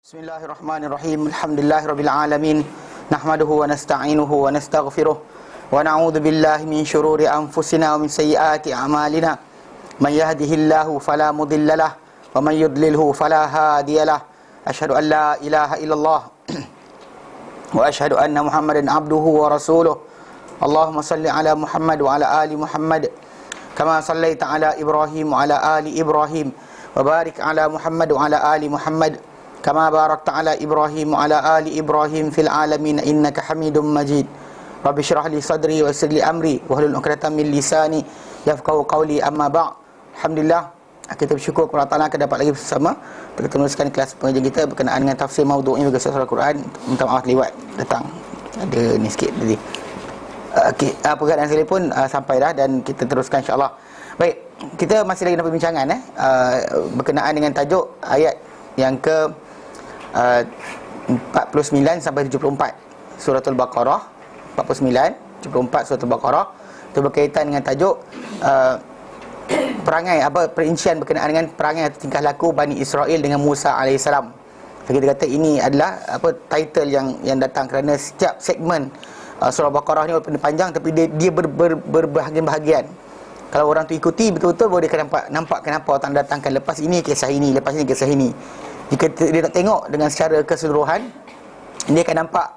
Bismillahirrahmanirrahim. Alhamdulillahirabbil alamin. Nahmaduhu wa nasta'inuhu wa nastaghfiruh wa na'udzu billahi min shururi anfusina wa min sayyiati a'malina. Man yahdihillahu fala mudhillalah wa man yudlilhu fala hadiyalah. Asyhadu an la ilaha illallah wa asyhadu anna Muhammadan abduhu wa rasuluh. Allahumma salli ala Muhammad wa ala ali Muhammad kama sallaita ala Ibrahim wa ala ali Ibrahim wa barik ala Muhammad wa ala ali Muhammad kama barakta ala Ibrahim wa ala ali Ibrahim fil alamin innaka Hamidum Majid. Rabbi shrah li sadri wa yassir li amri wahlul 'uqdatam min lisani yafqahu qawli. Amma ba'd. Alhamdulillah, kita bersyukur kepada Allah kita dapat lagi bersama untuk meneruskan kelas pengajian kita berkenaan dengan tafsir maudhu'nya bagi surah Al-Quran. Minta maaf lewat datang ada ni sikit tadi. Okey, perkataan saya pun sampai dah dan kita teruskan insya-Allah. Baik, kita masih lagi dalam perbincangan berkenaan dengan tajuk ayat yang ke 49 sampai 74 surah Al-Baqarah. 49 74 surah Al-Baqarah itu berkaitan dengan tajuk perangai perincian berkenaan dengan perangai atau tingkah laku Bani Israel dengan Musa AS. Kita kata ini adalah title yang datang kerana setiap segmen surah Al-Baqarah ni walaupun panjang tapi dia berbahagian-bahagian. Kalau orang tu ikuti betul-betul baru dia akan nampak kenapa Allah datangkan lepas ini kisah ini, lepas ini kisah ini. Jika dia tak tengok dengan secara keseluruhan, dia akan nampak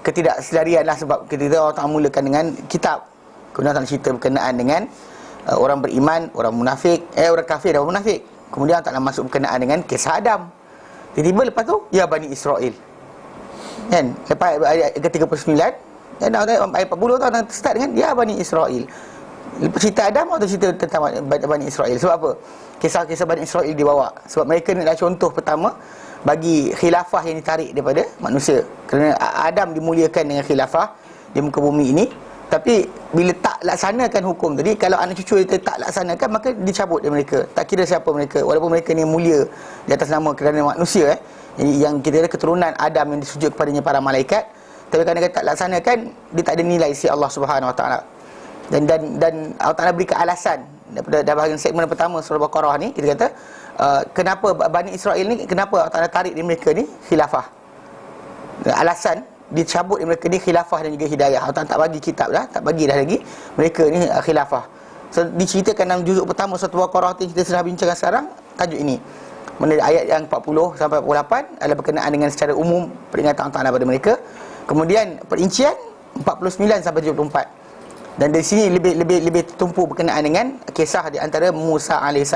ketidakselarian lah. Sebab kita orang tak mulakan dengan kitab, kemudian tak cerita berkenaan dengan orang beriman, orang munafik, orang kafir dan orang munafik. Kemudian tak masuk berkenaan dengan kisah Adam. Tiba-tiba lepas tu, ya Bani Israel, kan? Lepas ayat ke-39 dan ayat 40 tu orang start dengan ya Bani Israel. Lepas cerita Adam atau cerita tentang Bani Israel. Sebab apa? Kisah-kisah Bani Israel dibawa. Sebab mereka ni adalah contoh pertama bagi khilafah yang ditarik daripada manusia. Kerana Adam dimuliakan dengan khilafah di muka bumi ini, tapi bila tak laksanakan hukum tadi, kalau anak cucu dia tak laksanakan, maka dicabut dari mereka. Tak kira siapa mereka, walaupun mereka ni mulia di atas nama kerana manusia yang kita ada keturunan Adam yang disujud kepadanya para malaikat, tapi kerana dia tak laksanakan, dia tak ada nilai si Allah Subhanahu Wa Taala. Dan Allah Ta'ala berikan alasan daripada bahagian segmen pertama surah Al-Baqarah ni. Kita kata kenapa Bani Israel ni, kenapa Allah Ta'ala tarik di mereka ni khilafah. Alasan dicabut di mereka ni khilafah dan juga hidayah. Allah Ta'ala tak bagi kitab dah, tak bagi dah lagi mereka ni khilafah. So diceritakan dalam juzuk pertama surah Al-Baqarah yang kita sedang bincangkan sekarang, tajuk ini. Mana ayat yang 40 sampai 48 adalah berkenaan dengan secara umum peringatan Allah Ta'ala pada mereka. Kemudian perincian 49 sampai 74. Dan dari sini lebih tertumpu berkenaan dengan kisah di antara Musa AS,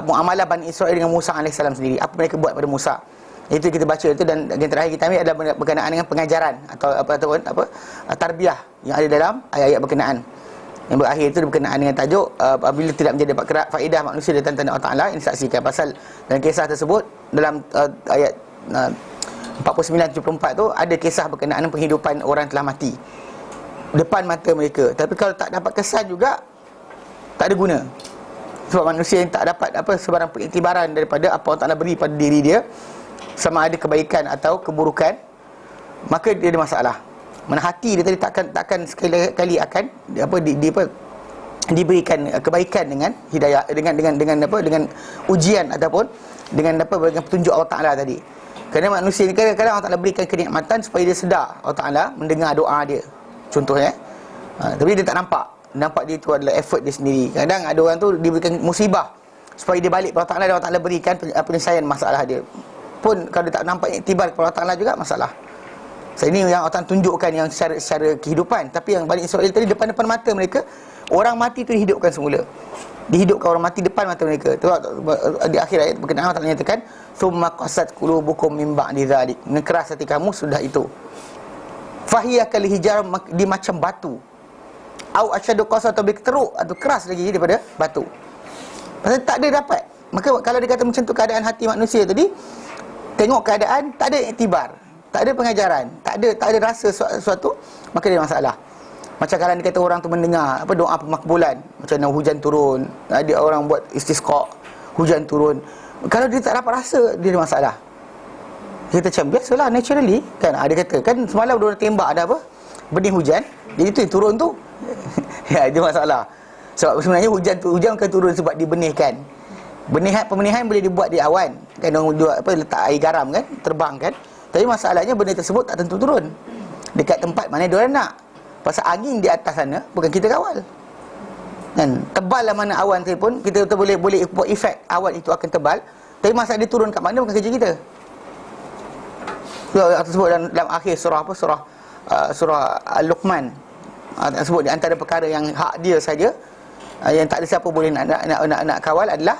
muamalah Bani Israel dengan Musa AS sendiri. Apa mereka buat pada Musa. Itu kita baca itu, dan yang terakhir kita ambil adalah berkenaan dengan pengajaran atau tarbiyah yang ada dalam ayat-ayat berkenaan. Yang berakhir itu berkenaan dengan tajuk apabila tidak menjadi dapat faedah manusia dan tanda Allah Ta'ala. Ini saksikan pasal dalam kisah tersebut dalam ayat 49-74 tu ada kisah berkenaan penghidupan orang yang telah mati depan mata mereka. Tapi kalau tak dapat kesan juga, tak ada guna. Sebab manusia yang tak dapat sebarang pengiktibaran daripada apa Allah Ta'ala beri pada diri dia, sama ada kebaikan atau keburukan, maka dia ada masalah. Mana hati dia tadi takkan sekali-kali akan diberikan kebaikan dengan hidayah, dengan ujian ataupun dengan petunjuk Allah Ta'ala tadi. Kerana manusia ni kadang-kadang Allah Ta'ala berikan kenikmatan supaya dia sedar Allah Ta'ala mendengar doa dia, contohnya. Tapi dia tak nampak dia itu adalah effort dia sendiri. Kadang ada orang tu diberikan musibah supaya dia balik kepada Allah Ta'ala, dan Allah Ta'ala berikan penyelesaian masalah dia. Pun kalau dia tak nampak iktibar kepada Allah Ta'ala juga masalah. So ini yang Allah Ta'ala tunjukkan yang secara kehidupan. Tapi yang Bani Israel tadi depan-depan mata mereka, orang mati tu dihidupkan semula. Dihidupkan orang mati depan mata mereka. Di akhir ayat berkenaan Allah Ta'ala nyatakan, "Tsumma qasat qulubukum min ba'di dzalik." Mengeras hati kamu sudah itu. Fahiyah kal hijar, di macam batu. Au asyadu qasa, atau lebih teruk atau keras lagi daripada batu. Pasal tak ada dapat. Maka kalau dia kata macam tu keadaan hati manusia tadi, tengok keadaan tak ada iktibar, tak ada pengajaran, tak ada rasa sesuatu, maka dia masalah. Macam kalau dia kata orang tu mendengar doa pemakbulan, macam hujan turun, ada orang buat istisqa, hujan turun. Kalau dia tak dapat rasa, dia ada masalah. Kita macam biasalah, naturally kan. Dia kata kan semalam dia tembak ada benih hujan, jadi tu yang turun tu ya, itu masalah. Sebab sebenarnya hujan bukan turun sebab dibenihkan. Pemenihan boleh dibuat di awan kan, orang buat apa, letak air garam kan, terbang kan. Tapi masalahnya benda tersebut tak tentu turun dekat tempat mana dia orang nak. Pasal angin di atas sana bukan kita kawal kan. Tebal lah mana awan tu pun kita boleh buat efek awan itu akan tebal, tapi masalah dia turun kat mana bukan kerja kita. Itu sebut dalam akhir surah apa, surah Al-Luqman, sebut di antara perkara yang hak dia saja, yang tak ada siapa boleh nak kawal adalah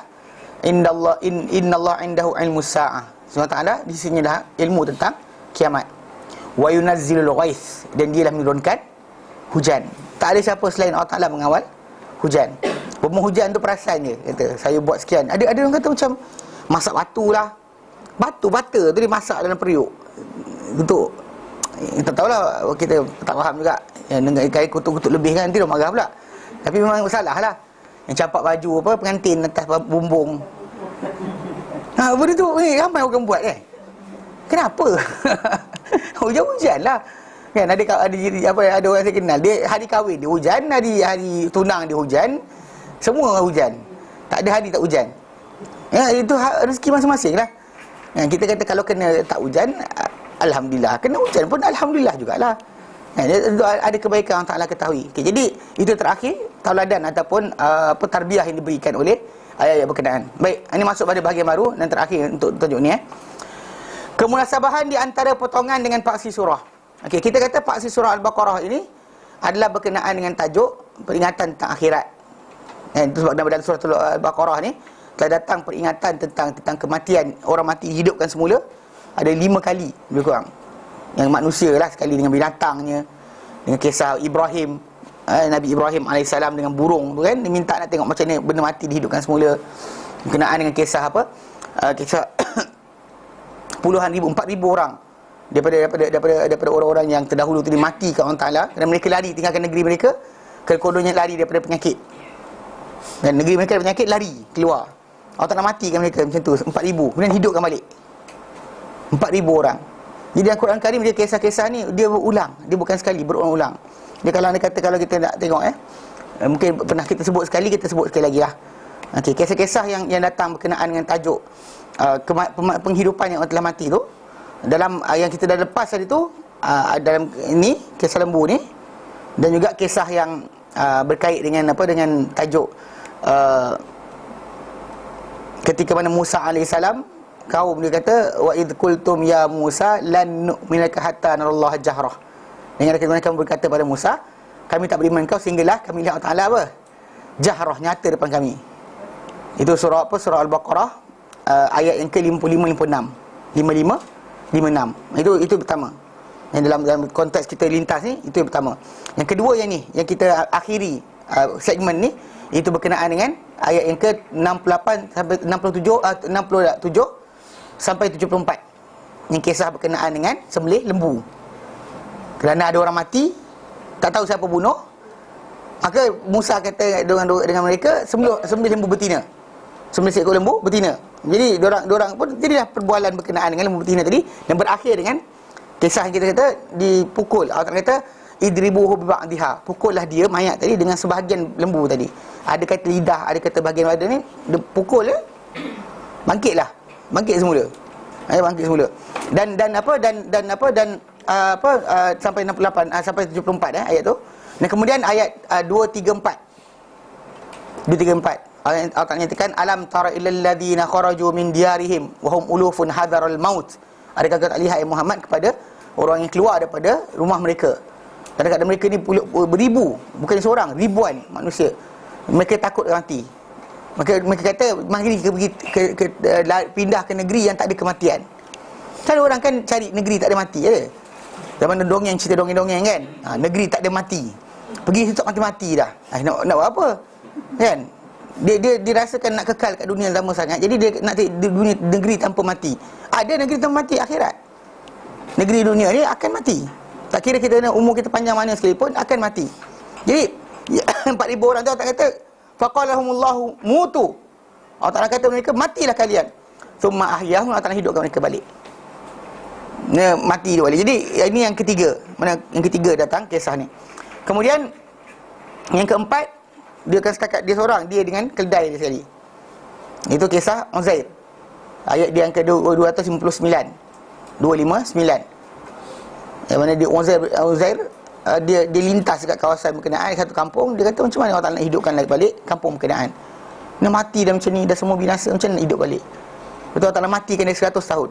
innallaha indahu ilmus saah. Subhanahu wa taala di sini dah ilmu tentang kiamat. Wa yunazzilul ghais, dan dialah menurunkan hujan. Tak ada siapa selain Allah Taala mengawal hujan. Pemoh hujan tu perasan je, kata saya buat sekian. Ada orang kata macam masak batu lah. Bata tu dia masak dalam periuk untuk, tak tahulah, kita tak faham juga. Yang dengan ikan kutuk-kutuk lebih kan, nanti dia marah pula. Tapi memang salah lah. Yang campak baju apa, pengantin atas bumbung. Benda tu ramai orang buat kan. Kenapa? Hujan-hujan lah kan. Ada orang saya kenal, dia hari kahwin dia hujan, hari tunang dia hujan, semua hujan. Tak ada hari tak hujan. Itu rezeki masing-masing lah. Kita kata kalau kena tak hujan, alhamdulillah. Kena hujan pun alhamdulillah jugalah. Ada kebaikan yang Allah Taala ketahui. Jadi itu terakhir tauladan ataupun tarbiyah yang diberikan oleh ayat-ayat berkenaan. Baik, ini masuk pada bahagian baru dan terakhir untuk tunjuk ni. Kemunasabahan di antara potongan dengan paksi surah. Okey, kita kata paksi surah Al-Baqarah ini adalah berkenaan dengan tajuk peringatan tentang akhirat. Itu sebab dalam surah Al-Baqarah ni telah datang peringatan tentang kematian, orang mati dihidupkan semula ada 5 kali lebih kurang. Yang manusia lah, sekali dengan binatangnya, dengan kisah Ibrahim, Nabi Ibrahim AS dengan burung tu kan, dia minta nak tengok macam ni benda mati dihidupkan semula. Berkenaan dengan kisah apa, kisah puluhan ribu, 4,000 orang daripada orang-orang yang terdahulu tadi mati kat Allah Ta'ala, dan mereka lari tinggalkan negeri mereka, kekodonnya lari daripada penyakit, dan negeri mereka ada penyakit, lari keluar. Allah Ta'ala matikan mereka macam tu 4,000, kemudian hidupkan balik 4,000 orang. Jadi dalam Quran Karim dia kisah-kisah ni dia berulang, dia bukan sekali, berulang-ulang. Dia kalau dia kata, kalau kita nak tengok mungkin pernah kita sebut sekali, kita sebut sekali lagi lah. Okey, kisah-kisah yang datang berkenaan dengan tajuk penghidupan yang orang telah mati tu, dalam yang kita dah lepas tadi tu, dalam ini kisah lembu ni, dan juga kisah yang berkait dengan dengan tajuk ketika mana Musa alaihissalam, kaum dia kata wa id qultum ya Musa lan nu'mina laka hatta narallaha jahrah. Dengan ketika kamu berkata pada Musa, kami tak beriman kau sehinggalah kami lihat Allah Taala apa? Jahrah, nyata depan kami. Itu surah apa? Surah Al-Baqarah ayat yang ke-55 56. 55 56. Itu pertama. Yang dalam konteks kita lintas ni, itu yang pertama. Yang kedua yang ni, yang kita akhiri segmen ni, itu berkenaan dengan ayat yang ke-68 sampai 67 sampai 74. Yang kisah berkenaan dengan sembelih lembu. Kerana ada orang mati, tak tahu siapa bunuh, maka Musa kata dengan mereka, sembelih lembu betina. Sembelih seekor lembu betina. Jadi diorang pun jadilah perbualan berkenaan dengan lembu betina tadi, dan berakhir dengan kisah yang kita kata dipukul. Allah kata idribuhu bi ba'dihha, pukullah dia mayat tadi dengan sebahagian lembu tadi. Ada kata lidah, ada kata bahagian badan ni, dia pukul bangkit semula. Bangkit semula. Dan sampai 68 sampai 74 ayat tu. Dan kemudian ayat 234. Allah Ta'ala nyatakan alam tara illal ladina kharaju min diyarihim wa hum ulufun hadaral maut. Adakah kau tak lihat Muhammad kepada orang yang keluar daripada rumah mereka? Kadang-kadang mereka ni beribu, bukan seorang, ribuan manusia. Mereka takut mati. Mereka kata mari kita pergi pindah ke negeri yang tak ada kematian. Kalau orang kan cari negeri tak ada mati je. Zaman dongeng, cerita dongeng-dongeng kan, negeri tak ada mati, pergi situ mati-mati dah. Nak buat apa kan? Dia rasakan nak kekal kat dunia lama sangat, jadi dia nak dunia negeri tanpa mati. Ada negeri tanpa mati akhirat. Negeri dunia ni akan mati. Tak kira kita umur kita panjang mana sekalipun akan mati. Jadi 4,000 orang tu Allah kata faqalahumullahu mutu. Allah Taala kata mereka matilah kalian. Thumma ahyahum, Allah Taala hidupkan mereka balik. Mati dia balik. Jadi ini yang ketiga. Mana yang ketiga datang kisah ni. Kemudian yang keempat, dia akan setakat dia seorang, dia dengan keledai dia sekali. Itu kisah Uzair. Ayat dia yang ke-259. 259. Yang mana dia Uzair dia lintas dekat kawasan berkenaan satu kampung. Dia kata macam mana Allah Ta'ala nak hidupkan lagi balik kampung berkenaan. Dia mati dah macam ni, dah semua binasa, macam mana nak hidup balik? Betul Allah Ta'ala matikan dia 100 tahun.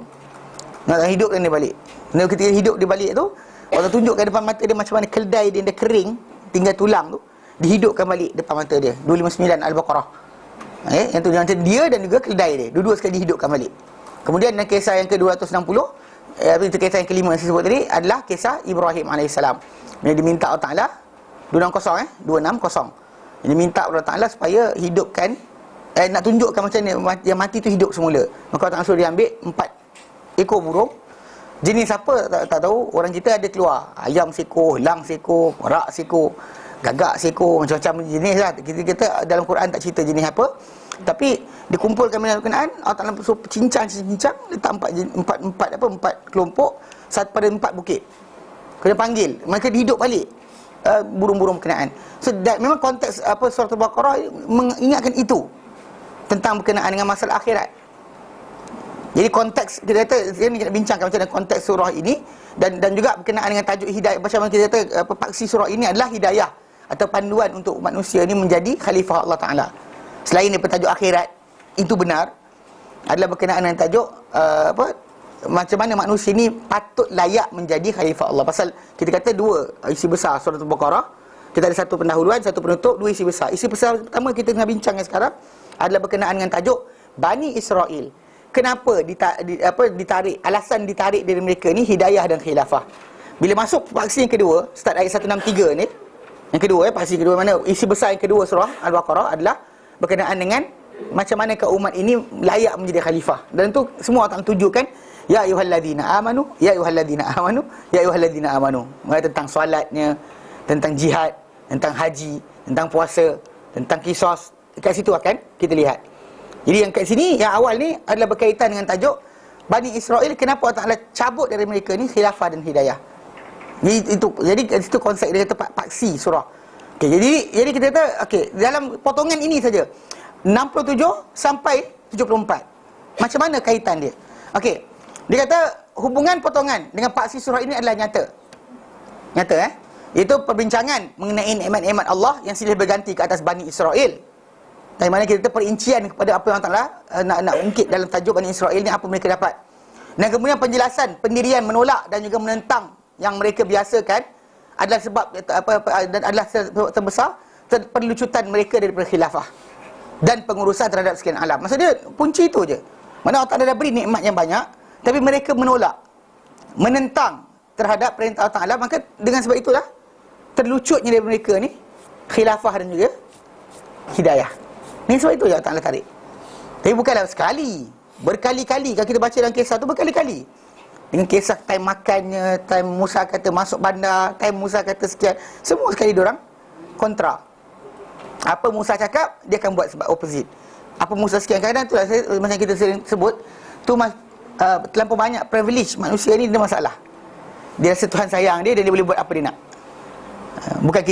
Nak hidupkan dia balik. Dan ketika hidup dia balik tu, Allah tunjukkan depan mata dia macam mana keldai dia kering, tinggal tulang tu, dihidupkan balik depan mata dia. 259 Al-Baqarah. Yang tu dia dan juga keldai dia, dua-dua sekali dihidupkan balik. Kemudian dalam kisah yang ke-260, itu kisah yang kelima yang saya sebut tadi adalah kisah Ibrahim AS. Dia diminta Allah Ta'ala 260 Dia minta Allah Ta'ala supaya hidupkan, nak tunjukkan macam mana yang mati tu hidup semula. Maka Allah Ta'ala suruh dia ambil 4 ekor burung. Jenis apa tak tahu. Orang kita ada keluar ayam seekor, elang seekor, rak seekor, gagak seekor, macam-macam jenis lah. Kita dalam Quran tak cerita jenis apa, tapi dikumpulkan dalam Quran. Allah Ta'ala suruh cincang, letak empat kelompok pada 4 bukit. Kena panggil, mereka hidup balik, burung-burung berkenaan. So memang konteks surah Al-Baqarah mengingatkan itu, tentang berkenaan dengan masalah akhirat. Jadi konteks, kita kata ini kita bincangkan macam mana konteks surah ini, dan juga berkenaan dengan tajuk hidayah. Macam mana kita kata paksi surah ini adalah hidayah atau panduan untuk manusia ini menjadi khalifah Allah Ta'ala. Selain daripada tajuk akhirat, itu benar, adalah berkenaan dengan tajuk macam mana manusia ni patut layak menjadi khalifah Allah. Pasal kita kata dua isi besar surah Al-Baqarah. Kita ada satu pendahuluan, satu penutup, dua isi besar. Isi besar pertama kita tengah bincangkan sekarang adalah berkenaan dengan tajuk Bani Israel. Kenapa ditarik, alasan ditarik dari mereka ni hidayah dan khilafah. Bila masuk paksi yang kedua, start ayat 163 ni, yang kedua paksi kedua, mana isi besar yang kedua surah Al-Baqarah adalah berkenaan dengan macam mana umat ini layak menjadi khalifah. Dan tu semua orang tunjukkan ya ayyuhalladzina amanu, ya ayyuhalladzina amanu, ya ayyuhalladzina amanu. Tentang solatnya, tentang jihad, tentang haji, tentang puasa, tentang qisas. Dekat situ akan kita lihat. Jadi yang kat sini, yang awal ni adalah berkaitan dengan tajuk Bani Israel, kenapa Allah Ta'ala cabut dari mereka ni khilafah dan hidayah. Jadi kat situ konsep dia kata paksi surah. Okay, jadi kita kata dalam potongan ini saja 67 sampai 74. Macam mana kaitan dia? Okey. Dia kata hubungan potongan dengan paksi surah ini adalah nyata. Itu perbincangan mengenai nikmat-nikmat Allah yang silih berganti ke atas Bani Israel. Dari mana kita perincian kepada apa yang Allah Ta'ala nak ungkit dalam tajuk Bani Israel ni, apa mereka dapat. Dan kemudian penjelasan, pendirian, menolak dan juga menentang yang mereka biasakan adalah sebab dan adalah sebab terbesar perlucutan mereka daripada khilafah dan pengurusan terhadap sekian alam. Maksudnya punci itu je. Mana Allah Ta'ala dah beri nikmat yang banyak, tapi mereka menolak, menentang terhadap perintah Allah Ta'ala. Maka dengan sebab itulah terlucutnya dari mereka ni khilafah dan juga hidayah. Ni sebab itu Allah Ta'ala tarik. Tapi bukanlah sekali, berkali-kali. Kalau kita baca dalam kisah tu berkali-kali. Dengan kisah time makannya, time Musa kata masuk bandar, time Musa kata sekian, semua sekali diorang kontra. Apa Musa cakap, dia akan buat sebab opposite. Apa Musa sekian, kadang tu lah macam kita sering sebut, tu terlampau banyak privilege manusia ni, dia masalah. Dia rasa Tuhan sayang dia, dan dia boleh buat apa dia nak. Bukan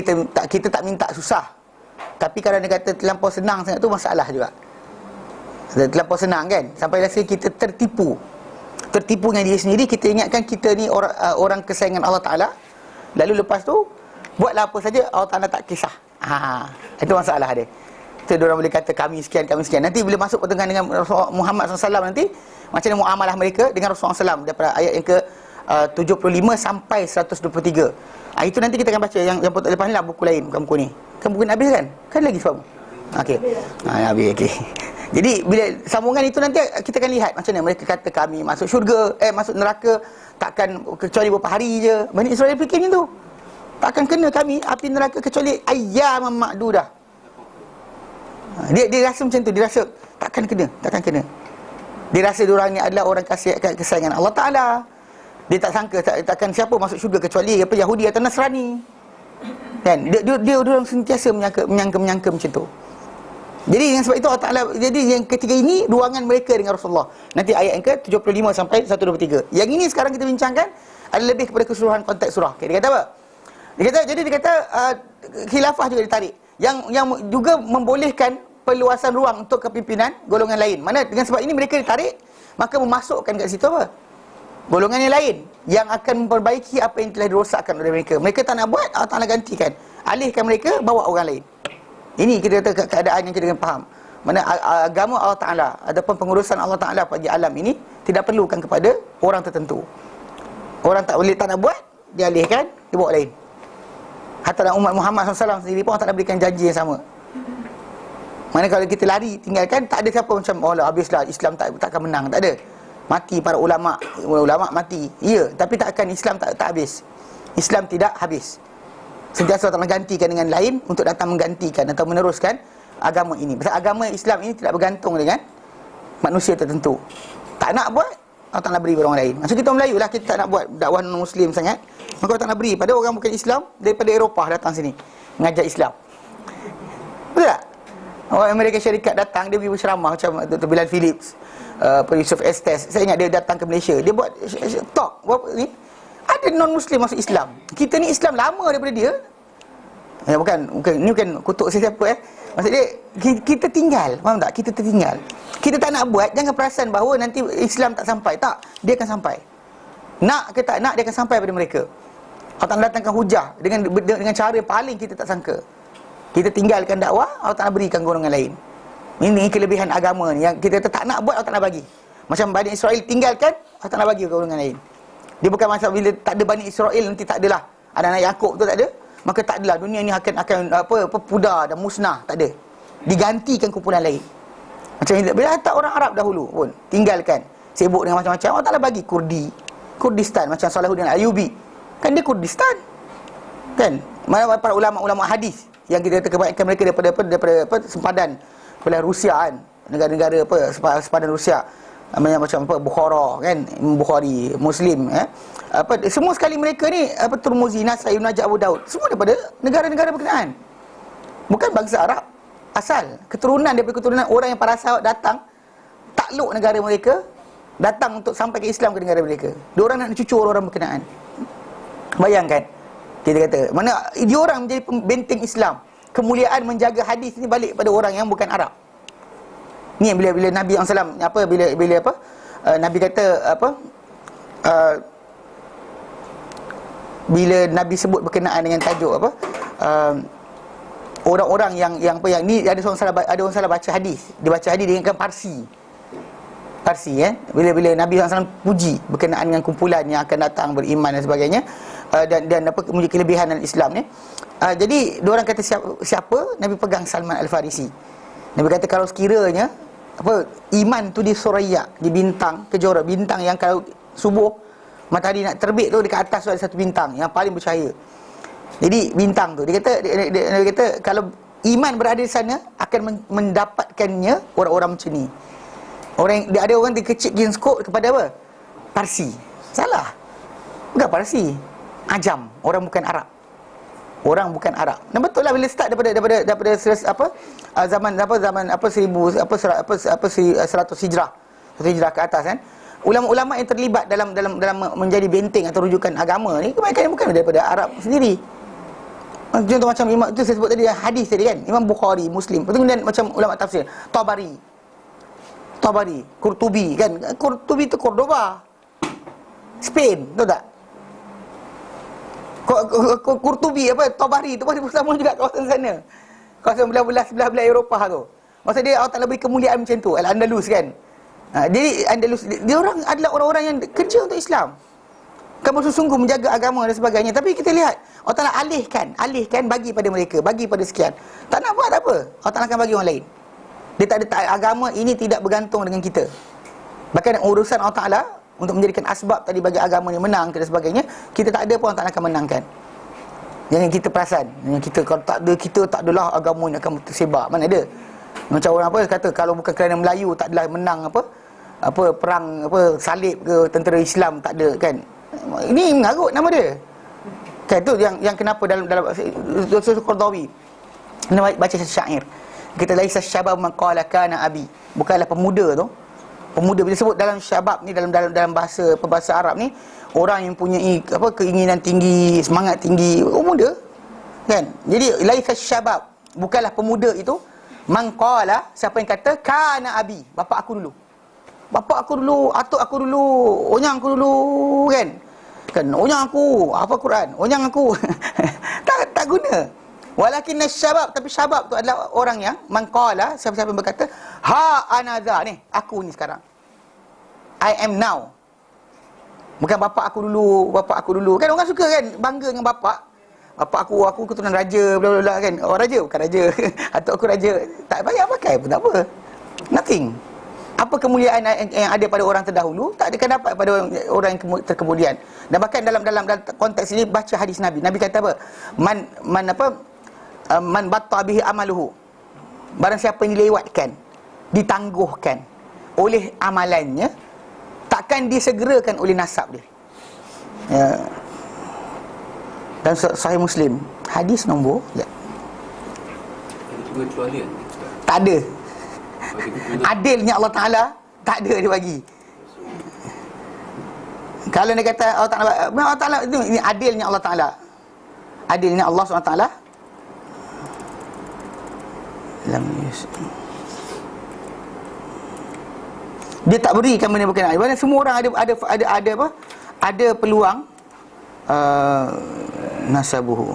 kita tak minta susah, tapi kalau dia kata terlampau senang sangat, tu masalah juga. Terlampau senang kan, sampai rasa kita tertipu dengan diri sendiri. Kita ingatkan kita ni orang kesayangan Allah Ta'ala, lalu lepas tu buatlah apa saja, Allah Ta'ala tak kisah. Itu masalah dia. Itu diorang boleh kata kami sekian. Nanti bila masuk pertengahan dengan Rasulullah Muhammad SAW, nanti macam mana muamalah mereka dengan Rasulullah SAW, daripada ayat yang ke 75 sampai 123. Itu nanti kita akan baca. Yang lepas ni lah buku lain, bukan buku ni. Kan buku Nabi kan? Kan lagi sebab. Okey. Nabi okey. Jadi bila sambungan itu nanti kita akan lihat macam mana mereka kata kami masuk syurga, masuk neraka takkan kecuali beberapa hari je. Bani Israel fikir macam tu. Takkan kena kami api neraka kecuali ayyam ma'dudah. Dia rasa macam tu, dia rasa takkan kena. Dia rasa diorang ni adalah orang kesayangan Allah Ta'ala. Dia tak sangka takkan siapa masuk syurga kecuali Yahudi atau Nasrani. Kan? Dia orang sentiasa menyangka macam tu. Jadi dengan sebab itu Allah Ta'ala, jadi yang ketiga ini ruangan mereka dengan Rasulullah. Nanti ayat yang ke-75 sampai 123. Yang ini sekarang kita bincangkan adalah lebih kepada keseluruhan konteks surah. Okay, dia kata apa? Dia kata khilafah juga ditarik. Yang juga membolehkan perluasan ruang untuk kepimpinan golongan lain. Mana dengan sebab ini mereka ditarik, maka memasukkan kat situ apa? Golongan yang lain yang akan memperbaiki apa yang telah dirosakkan oleh mereka. Mereka tak nak buat, Allah Ta'ala gantikan. Alihkan mereka, bawa orang lain. Ini kita kata keadaan yang kita kena faham. Mana agama Allah Ta'ala ataupun pengurusan Allah Ta'ala pada alam ini tidak perlukan kepada orang tertentu. Orang tak boleh, tak nak buat, dia alihkan, dia bawa lain. Hatta dalam umat Muhammad SAW sendiri pun Allah Ta'ala berikan janji yang sama. Mana kalau kita lari, tinggalkan, tak ada siapa macam, oh lah, habislah, Islam takkan menang. Tak ada. Mati para ulama' mati. Ya, tapi takkan Islam tak habis. Islam tidak habis. Sentiasa Allah Ta'ala gantikan dengan lain untuk datang menggantikan atau meneruskan agama ini. Sebab agama Islam ini tidak bergantung dengan manusia tertentu. Tak nak buat, Allah Ta'ala beri pada orang lain. Maksud kita Melayu lah, kita tak nak buat dakwah non-Muslim sangat, maka Allah Ta'ala beri pada orang bukan Islam daripada Eropah datang sini mengajar Islam. Betul tak? Orang Amerika Syarikat datang, dia pergi berceramah macam Dr. Bilal Phillips, Yusuf Estes. Saya ingat dia datang ke Malaysia, dia buat talk ni. Ada non-Muslim masuk Islam. Kita ni Islam lama daripada dia. Ya, bukan ni bukan kutuk sesiapa Maksud dia, kita tinggal. Faham tak? Kita tertinggal. Kita tak nak buat, jangan perasan bahawa nanti Islam tak sampai. Tak, dia akan sampai. Nak ke tak nak, dia akan sampai pada mereka. Allah Ta'ala datangkan hujah dengan cara paling kita tak sangka. Kita tinggalkan dakwah, Allah Ta'ala berikan golongan lain. Ini kelebihan agama ni, yang kita tak nak buat, Allah Ta'ala bagi. Macam Bani Israel tinggalkan, Allah Ta'ala bagi golongan lain. Dia bukan masa bila tak ada Bani Israel nanti tak adalah anak-anak Yakub tu tak ada, maka tak adalah dunia ni akan pudar dan musnah, tak ada. Digantikan kumpulan lain. Macam bila tak orang Arab dahulu pun tinggalkan, sibuk dengan macam-macam, Allah Ta'ala bagi Kurdistan macam Salahuddin Ayyubi. Kan dia Kurdistan. Kan? Mana para ulama-ulama hadis yang kita kata kebanyakan mereka daripada sempadan oleh Rusia kan, negara-negara sempadan Rusia. Macam Bukhara kan, Bukhari, Muslim semua sekali mereka ni Turmuzi, Nasai, Ibn Najah, Abu Daud, semua daripada negara-negara berkenaan. Bukan bangsa Arab asal, daripada keturunan orang yang para sahabat datang takluk negara mereka, datang untuk sampai ke Islam ke negara mereka. Diorang nak cucu orang-orang berkenaan. Bayangkan, kita kata mana diorang menjadi benteng Islam. Kemuliaan menjaga hadis ni balik pada orang yang bukan Arab. Ni bila Nabi SAW Nabi kata bila Nabi sebut berkenaan dengan tajuk orang-orang yang ni ada orang salah baca hadis. Dia baca hadis dengan Parsi bila Nabi SAW puji berkenaan dengan kumpulan yang akan datang beriman dan sebagainya, dan memuji kelebihan dalam Islam ni. Jadi diorang kata siapa? Nabi pegang Salman Al-Farisi. Nabi kata kalau sekiranya iman tu di Suraya, di bintang kejora, bintang yang kalau subuh matahari nak terbit tu, dekat atas tu ada satu bintang yang paling bercahaya. Jadi bintang tu dia kata kalau iman berada di sana akan mendapatkannya orang-orang macam ni. Ada orang dikecikkan skop kepada apa? Parsi. Salah. Bukan Parsi, Ajam, orang bukan Arab. Dan betul lah bila start daripada zaman 100 hijrah ke atas kan. Ulama-ulama yang terlibat dalam menjadi benteng atau rujukan agama ni kebanyakan bukan daripada Arab sendiri. Contoh macam imam tu saya sebut tadi, hadis tadi kan, Imam Bukhari, Muslim. Kemudian macam ulama tafsir, Tabari, Qurtubi kan. Qurtubi tu Cordoba, Spain, tahu tak? Qurtubi Tabari tu pun sama juga kawasan sana. Kawasan belah-belah Eropah tu. Maksud dia Allah Ta'ala beri kemuliaan macam tu. Al-Andalus kan. Jadi Andalus, dia orang adalah orang-orang yang kerja untuk Islam. Kamu sungguh menjaga agama dan sebagainya. Tapi kita lihat Allah Ta'ala alihkan bagi pada mereka, bagi pada sekian. Tak nak buat tak apa, Allah Ta'ala akan bagi orang lain. Dia tak ada, agama ini tidak bergantung dengan kita. Bahkan urusan Allah Ta'ala untuk menjadikan asbab tadi bagi agama ni menang dan sebagainya, kita tak ada pun Allah Ta'ala akan menangkan. Jangan kita perasan, kita kalau tak ada, kita tak adalah agama ni akan tersebar. Mana ada? Macam orang kata kalau bukan kerana Melayu tak adalah menang perang salib ke tentera Islam, tak ada kan. Ini mengarut nama dia. Kan tu yang kenapa dalam Qardawi baca syair. Kita laisa syabab man qala kana abi. Bukanlah pemuda tu. Pemuda bila sebut dalam syabab ni dalam bahasa Arab ni, orang yang punya keinginan tinggi, semangat tinggi, muda kan. Jadi laisa syabab, bukanlah pemuda itu Man qala, siapa yang kata kana abi, bapa aku dulu. Bapa aku dulu, atuk aku dulu, onyang aku dulu, kan? Kan onyang aku, apa Quran? Onyang aku. tak guna. Walakin syabab, tapi syabab tu adalah orang yang man qala, siapa-siapa yang berkata ha anadha, ni aku ni sekarang. I am now. Bukan bapa aku dulu. Kan orang suka kan bangga dengan bapa. Bapa aku keturunan raja, bla bla bla kan. Oh raja, bukan raja. Atuk aku raja. Tak payah pakai pun tak apa. Nothing. Apa kemuliaan yang ada pada orang terdahulu tak akan dapat pada orang yang terkemudian. Dan bahkan dalam konteks ini baca hadis Nabi. Nabi kata apa? Man batta bihi amaluhu. Barang siapa yang dilewatkan, ditangguhkan oleh amalannya, takkan disegerakan oleh nasab dia. Ya. Dan Sahih Muslim, hadis nombor tak ada. Adilnya Allah Ta'ala tak ada dia bagi. Kalau dia kata Allah Ta'ala ini adilnya Allah Ta'ala, adilnya Allah SWT dia tak berikan benda berkenaan. Maksudnya semua orang ada apa? Ada peluang nasabuhu.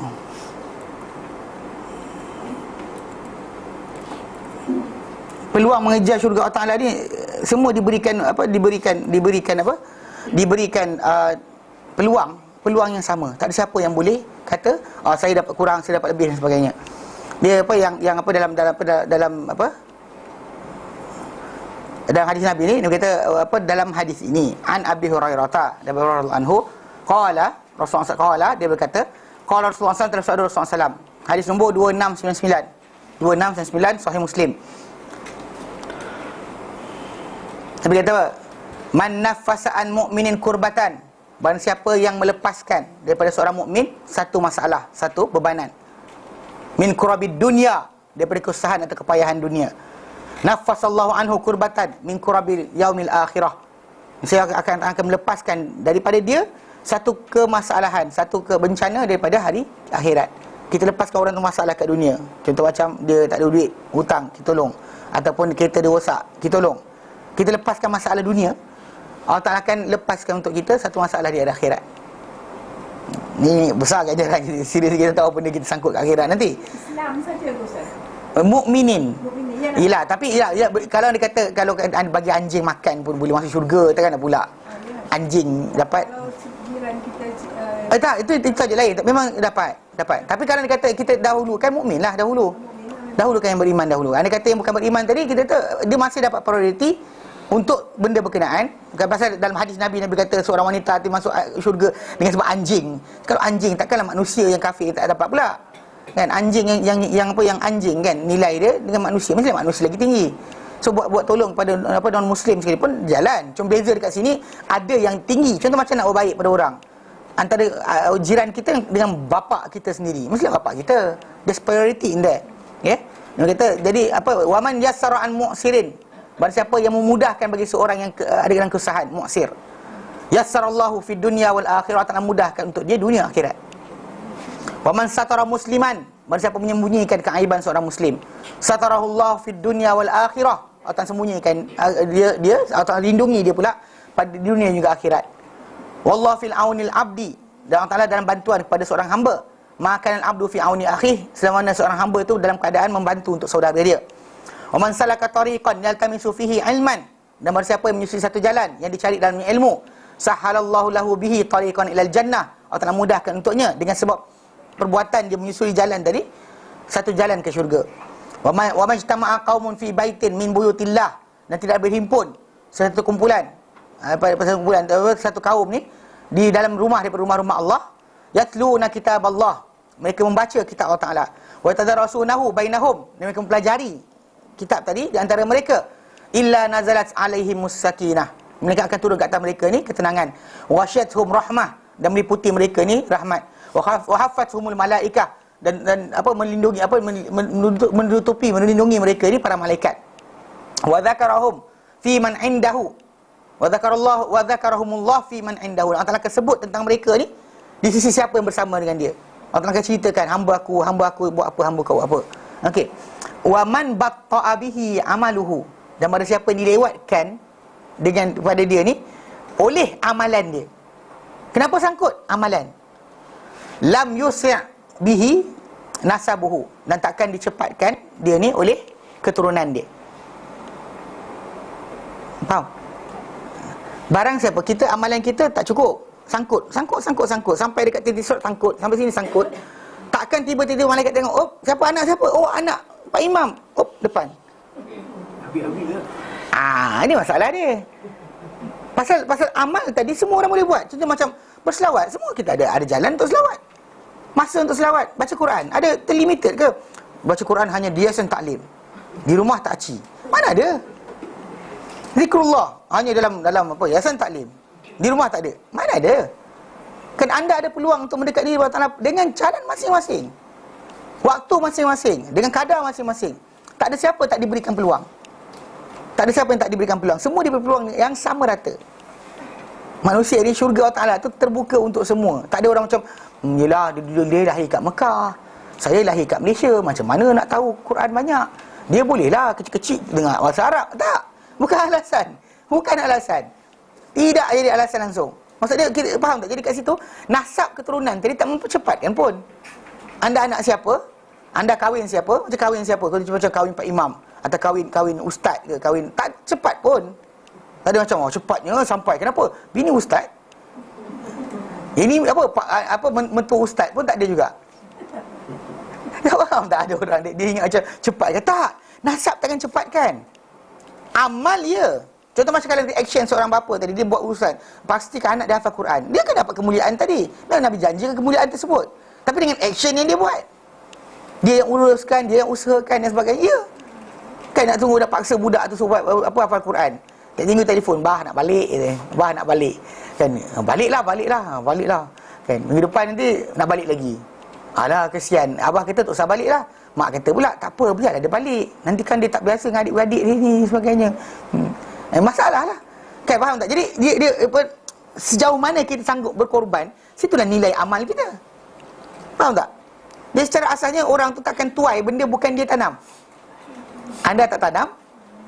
Peluang mengejar syurga Allah Taala ni semua diberikan peluang yang sama. Tak ada siapa yang boleh kata saya dapat kurang, saya dapat lebih dan sebagainya. Dia apa yang apa dalam hadis Nabi ni, dia kata apa dalam hadis ini an Abi Hurairah radhiyallahu anhu qala Rasulullah qala, dia berkata qala Rasulullah sallallahu alaihi wasallam, hadis nombor 2699 Sahih Muslim. Nabi kata apa? Man naffasa an mu'minin kurbatan, barang siapa yang melepaskan daripada seorang mukmin satu masalah, satu bebanan, min kurabid dunya, daripada kesusahan atau kepayahan dunia, naffasallahu anhu kurbatan min kurabil yaumil akhirah, saya akan melepaskan daripada dia satu kemasalahan, satu kebencana daripada hari akhirat. Kita lepaskan orang tu masalah kat dunia, contoh macam dia tak ada duit, hutang, kita tolong, ataupun kereta dia rosak, kita tolong. Kita lepaskan masalah dunia, Allah Ta'ala akan lepaskan untuk kita satu masalah di akhirat. Ni besar kat jalan, serius kita tahu benda kita sangkut kat akhirat nanti. Islam saja ke Ustaz? Mukminin. Yalah, tapi kalau dia kata kalau bagi anjing makan pun boleh masuk syurga, takkan pula anjing dapat. Kalau jiran kita tak, itu saja lain. Memang dapat. Tapi kalau dia kata kita dahulu kan mukmin lah dahulu. Dahulukan yang beriman dahulu. Anda kata yang bukan beriman tadi, kita dia masih dapat prioriti untuk benda berkenaan. Bukan pasal dalam hadis Nabi kata seorang wanita nanti masuk syurga dengan sebab anjing. Kalau anjing, takkanlah manusia yang kafir tak dapat pula. Kan anjing yang anjing kan nilai dia dengan manusia, mesti manusia lagi tinggi. So buat tolong pada non muslim sekali pun jalan. Cuma beza dekat sini ada yang tinggi. Contoh macam nak buat baik pada orang. Antara jiran kita dengan bapa kita sendiri. Mestilah bapa kita. There's priority in that. Ya. Dia kata jadi apa waman yassara an mu'sirin. Barang siapa yang memudahkan bagi seorang yang ada dalam kesusahan, mu'sir. Yassarallahu fid dunya wal akhirah, akan mudahkan untuk dia dunia akhirat. Waman satara musliman, barang siapa menyembunyikan keaiban seorang muslim, satarahullahu fid dunya wal akhirah, akan sembunyikan dia atau lindungi dia pula pada dunia juga akhirat. Wallahu fil aunil abdi, dan Allah Taala dalam bantuan kepada seorang hamba. Maka al-abdu fi auni akhih, selama mana seorang hamba itu dalam keadaan membantu untuk saudara dia. Wa man salaka tariqan yaltamisu fihi ilman, dan barang siapa yang menyusuri satu jalan yang dicari dalam ilmu, sahalallahu lahu bihi tariqan ilal jannah, Allah Taala mudahkan untuknya dengan sebab perbuatan dia menyusuri jalan tadi satu jalan ke syurga. Wa majtama'a qaumun fi baitin min buyutillah, dan tidak berhimpun satu kumpulan satu kaum ni di dalam rumah daripada rumah-rumah Allah, yatluna kitab Allah, mereka membaca kitab Allah Ta'ala, wa yatadarasunahu bainahum, mereka mempelajari kitab tadi di antara mereka, illa nazalat alaihimus sakinah, mereka akan turun ke atas mereka ni ketenangan, wasyathum rahmah, dan meliputi mereka ni rahmat, wa haffathumul malaikah, dan melindungi melindungi mereka ni para malaikat, wa dzakarahum fi man indahu, wa dzakarahumullah fi man indahu, Allah Ta'ala akan sebut tentang mereka ni di sisi siapa yang bersama dengan dia. Allah akan ceritakan hamba aku buat apa, hamba kau buat apa. Okey. wa man batta'a bihi amaluhu, dan barang siapa dilewatkan dengan pada dia ni oleh amalan dia. Kenapa sangkut amalan? Lam yusri' bihi nasabuhu, dan takkan dicepatkan dia ni oleh keturunan dia. Faham? Barang siapa, kita amalan kita tak cukup, sangkut sampai dekat titik surat sangkut, sampai sini sangkut. Takkan tiba-tiba malaikat tengok, oh, siapa anak siapa? Oh, anak Pak Imam. Oh, depan. Ini masalah dia. Pasal amal tadi semua orang boleh buat. Contoh macam berselawat, semua kita ada jalan untuk selawat. Masa untuk selawat, baca Quran, ada terlimited ke? Baca Quran hanya hiasan taklim. Di rumah takci. Mana ada? Zikrullah hanya dalam apa? Hiasan taklim. Di rumah tak ada. Mana ada? Kan anda ada peluang untuk mendekat diri Allah Ta'ala dengan jalan masing-masing, waktu masing-masing, dengan kadar masing-masing. Tak ada siapa tak diberikan peluang. Tak ada siapa yang tak diberikan peluang. Semua diberi peluang yang sama rata. Manusia ni, syurga Allah Ta'ala tu terbuka untuk semua. Tak ada orang macam, yelah, dia lahir kat Mekah, saya lahir kat Malaysia, macam mana nak tahu Quran banyak? Dia bolehlah kecil-kecil dengar bahasa Arab. Tak. Bukan alasan. Tidak jadi alasan langsung. Maksudnya, kita faham tak? Jadi kat situ, nasab keturunan tadi tak mempercepatkan pun. Anda anak siapa? Anda kahwin siapa? Macam kahwin siapa? Macam kahwin Pak Imam, atau kahwin ustaz ke, kahwin tak cepat pun. Tak ada macam, oh cepatnya sampai. Kenapa? Bini ustaz. Ini apa mentua ustaz pun tak ada juga. Tak faham tak? Ada orang dia ingat macam cepat ke? Tak. Nasab takkan cepatkan. Amal ya. Contoh macam kalau reaction seorang bapa tadi, dia buat urusan, pastikan anak dia hafal Quran, dia akan dapat kemuliaan tadi. Dan Nabi janjikan kemuliaan tersebut. Tapi dengan action yang dia buat, dia yang uruskan, dia yang usahakan dan sebagainya. Ya. Kan nak tunggu dah paksa budak tu suruh apa hafal Quran. Tak tinggal telefon, bah nak balik kata. Bah nak balik. Kan baliklah. Kan minggu depan nanti nak balik lagi. Alah kesian. Abah kata tak usah baliklah. Mak kata pula tak apa, biarlah dia balik. Nanti kan dia tak biasa dengan adik-beradik dia ni sebagainya. Masalah lah. Kan faham tak? Jadi dia sejauh mana kita sanggup berkorban, situlah nilai amal kita. Faham tak? Dia secara asalnya orang tu takkan tuai benda bukan dia tanam. Anda tak tanam,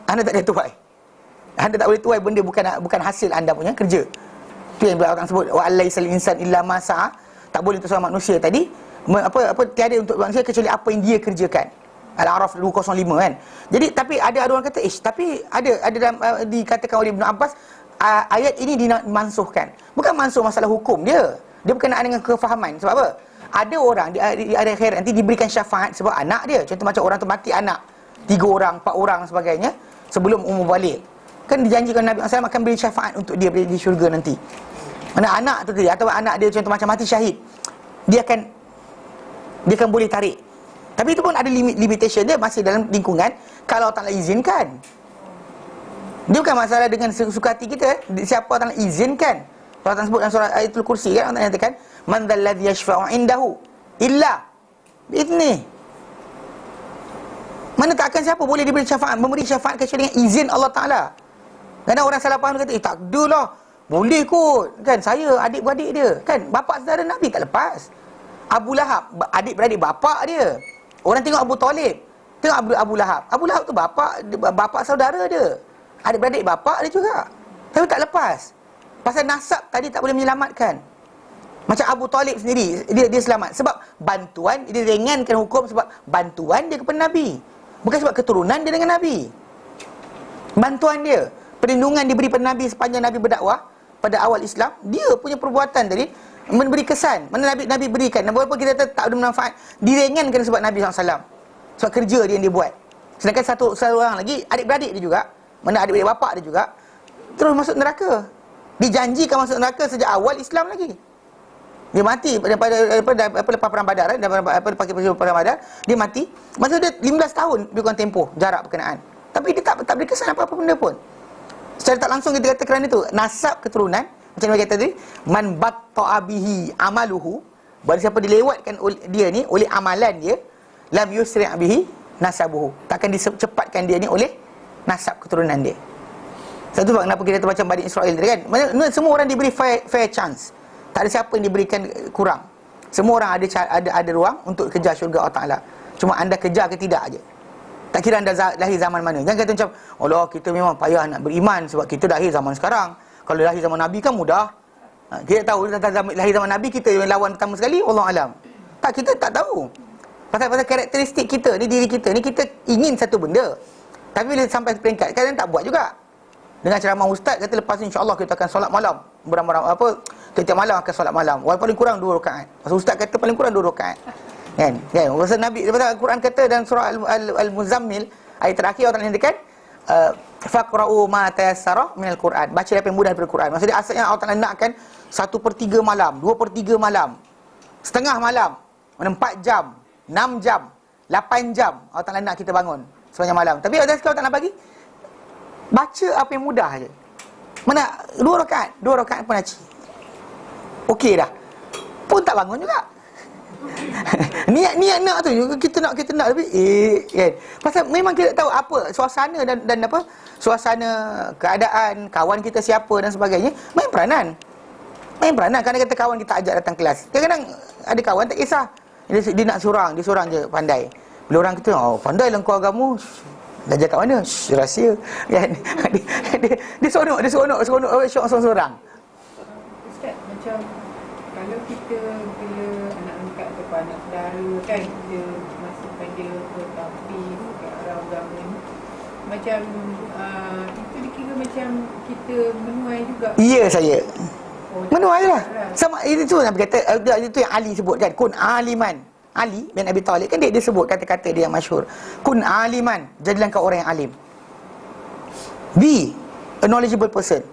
anda tak ada tuai. Anda tak boleh tuai benda bukan hasil anda punya kerja. Tu yang belakang sebut wa alaisal insan illa ma sa'a. Tak boleh untuk seorang manusia tadi tiada untuk manusia kecuali apa yang dia kerjakan. Al-A'raf 205 kan. Jadi tapi ada orang kata tapi ada dalam dikatakan oleh Ibn Abbas ayat ini dimansuhkan. Bukan mansuh masalah hukum dia. Dia berkenaan dengan kefahaman. Sebab apa? Ada orang di akhirat nanti diberikan syafaat sebab anak dia. Contoh macam orang tu mati anak 3 orang, 4 orang sebagainya sebelum umur balik. Kan dijanjikan Nabi SAW akan beri syafaat untuk dia di syurga nanti. Mana anak tu tadi atau anak dia contoh macam mati syahid, dia akan boleh tarik. Tapi itu pun ada limitation dia, masih dalam lingkungan kalau Allah Ta'ala izinkan. Dia bukan masalah dengan suka hati kita. Siapa Allah Ta'ala izinkan. Allah Ta'ala sebut dalam surah Ayatul Kursi kan, Allah Ta'ala nyatakan man dzalladzi yashfa'u indahu illa bi'idnih. Mana takkan siapa boleh diberi syafaat, memberi syafaat kecuali dengan izin Allah Ta'ala. Kerana orang salah faham kata, tak ada lah, boleh kot. Kan saya adik-beradik dia, kan bapa saudara Nabi tak lepas. Abu Lahab, adik-beradik bapa dia. Orang tengok Abu Talib, tengok Abu Lahab. Abu Lahab tu bapa saudara dia, adik-beradik bapa dia juga. Tapi tak lepas. Pasal nasab tadi tak boleh menyelamatkan. Macam Abu Talib sendiri, dia selamat sebab bantuan, dia ringankan hukum sebab bantuan dia kepada Nabi. Bukan sebab keturunan dia dengan Nabi. Bantuan dia, perlindungan diberi pada Nabi sepanjang Nabi berdakwah pada awal Islam. Dia punya perbuatan tadi memberi kesan. Mana Nabi berikan, walaupun kita tak ada manfaat, diringankan sebab Nabi SAW, sebab kerja dia yang dia buat. Sedangkan satu orang lagi, adik-beradik dia juga, mana adik-beradik bapak dia juga, terus masuk neraka. Dijanjikan masuk neraka sejak awal Islam lagi. Dia mati lepas perang Badar, lepas perang Badar, dia mati. Masa dia 15 tahun lebih kurang tempoh jarak berkenaan. Tapi dia tak beri kesan apa-apa benda pun. Secara tak langsung kita kata kerana itu nasab keturunan, macam mana kata tadi, man batta'a bihi amaluhu, barang siapa dilewatkan dia ni oleh amalan dia, lam yusri' bihi nasabuhu, takkan dicepatkan dia ni oleh nasab keturunan dia. Satu sebab kenapa kita baca Bani Israel tadi kan, semua orang diberi fair chance. Tak ada siapa yang diberikan kurang. Semua orang ada ruang untuk kejar syurga Allah Ta'ala. Cuma anda kejar ke tidak aja. Tak kira anda lahir zaman mana. Jangan kata macam, Allah, kita memang payah nak beriman sebab kita lahir zaman sekarang. Kalau lahir zaman Nabi kan mudah. Kita tahu lahir zaman Nabi, kita yang lawan pertama sekali, Allah alam. Tak, kita tak tahu. Pasal karakteristik kita ni, diri kita ni, kita ingin satu benda. Tapi bila sampai peringkat, kadang tak buat juga. Dengan ceramah ustaz kata lepas ni insya-Allah kita akan solat malam. Setiap malam akan solat malam. Walaupun paling kurang 2 rakaat. Pasal ustaz kata paling kurang 2 rakaat. Kan? Pasal Nabi, pasal Al-Quran kata dalam surah Al-Muzammil ayat terakhir Allah Taala nyatakan faqra'u ma tayassara minal Quran. Baca apa yang mudah daripada Quran. Maksudnya asalnya Allah Taala nakkan 1/3 malam, 2/3 malam, setengah malam, 4 jam, 6 jam, 8 jam Allah Taala nak kita bangun sepanjang malam. Tapi ada sekali Allah Taala bagi baca apa yang mudah aja. Mana 2 rakaat pun aci. Okey dah. Pun tak bangun juga. niat nak tu kita nak tapi kan. Pasal memang kita tahu apa suasana dan apa suasana keadaan kawan kita siapa dan sebagainya, main peranan. Kadang kata kawan kita ajak datang kelas. Kadang-kadang ada kawan tak kisah. Dia nak dia seorang je pandai. Bila orang kata, oh pandai lah kau agama, belajar kat mana? Rahsia kan. dia seronok syok seorang. Ustaz, macam kalau kita bila anak angkat atau anak saudara kan, kita masukkan dia ke tampil ke arah agama ni, macam itu dikira macam kita menuai juga. Ya saya menuai lah. Sama itu Nabi kata, itu yang Ali sebut kan, kun aliman. Ali bin Abi Talib kan dia sebut kata-kata dia yang masyhur. Kun aliman, jadilah kau orang yang alim. Be a knowledgeable person.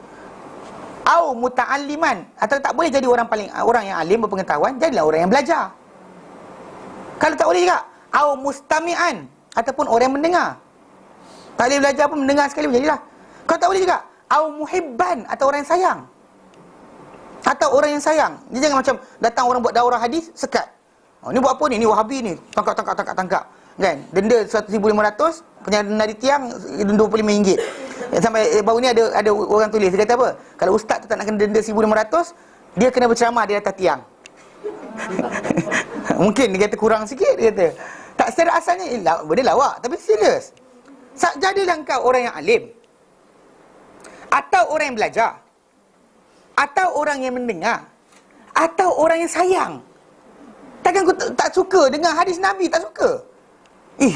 Au muta'alliman, atau tak boleh jadi orang yang alim berpengetahuan, jadilah orang yang belajar. Kalau tak boleh juga, au mustami'an, ataupun orang yang mendengar. Tak boleh belajar pun mendengar sekali pun jadilah. Kalau tak boleh juga, au muhibban, atau orang yang sayang. Atau orang yang sayang. Dia jangan macam datang orang buat daurah hadis, sekat. Oh, ni buat apa ni? Ni Wahabi ni. Tangkap. Kan? Denda 1,500, penyandang di tiang denda RM25. Sampai baru ni ada orang tulis, dia kata apa? Kalau ustaz tu tak nak kena denda 1,500, dia kena berceramah di atas tiang. Mungkin dia kata kurang sikit, dia kata. Tak, secara asalnya benda lawak, tapi serius. Jadilah kau orang yang alim, atau orang yang belajar, atau orang yang mendengar, atau orang yang sayang. Takkan aku tak suka dengar hadis Nabi, tak suka.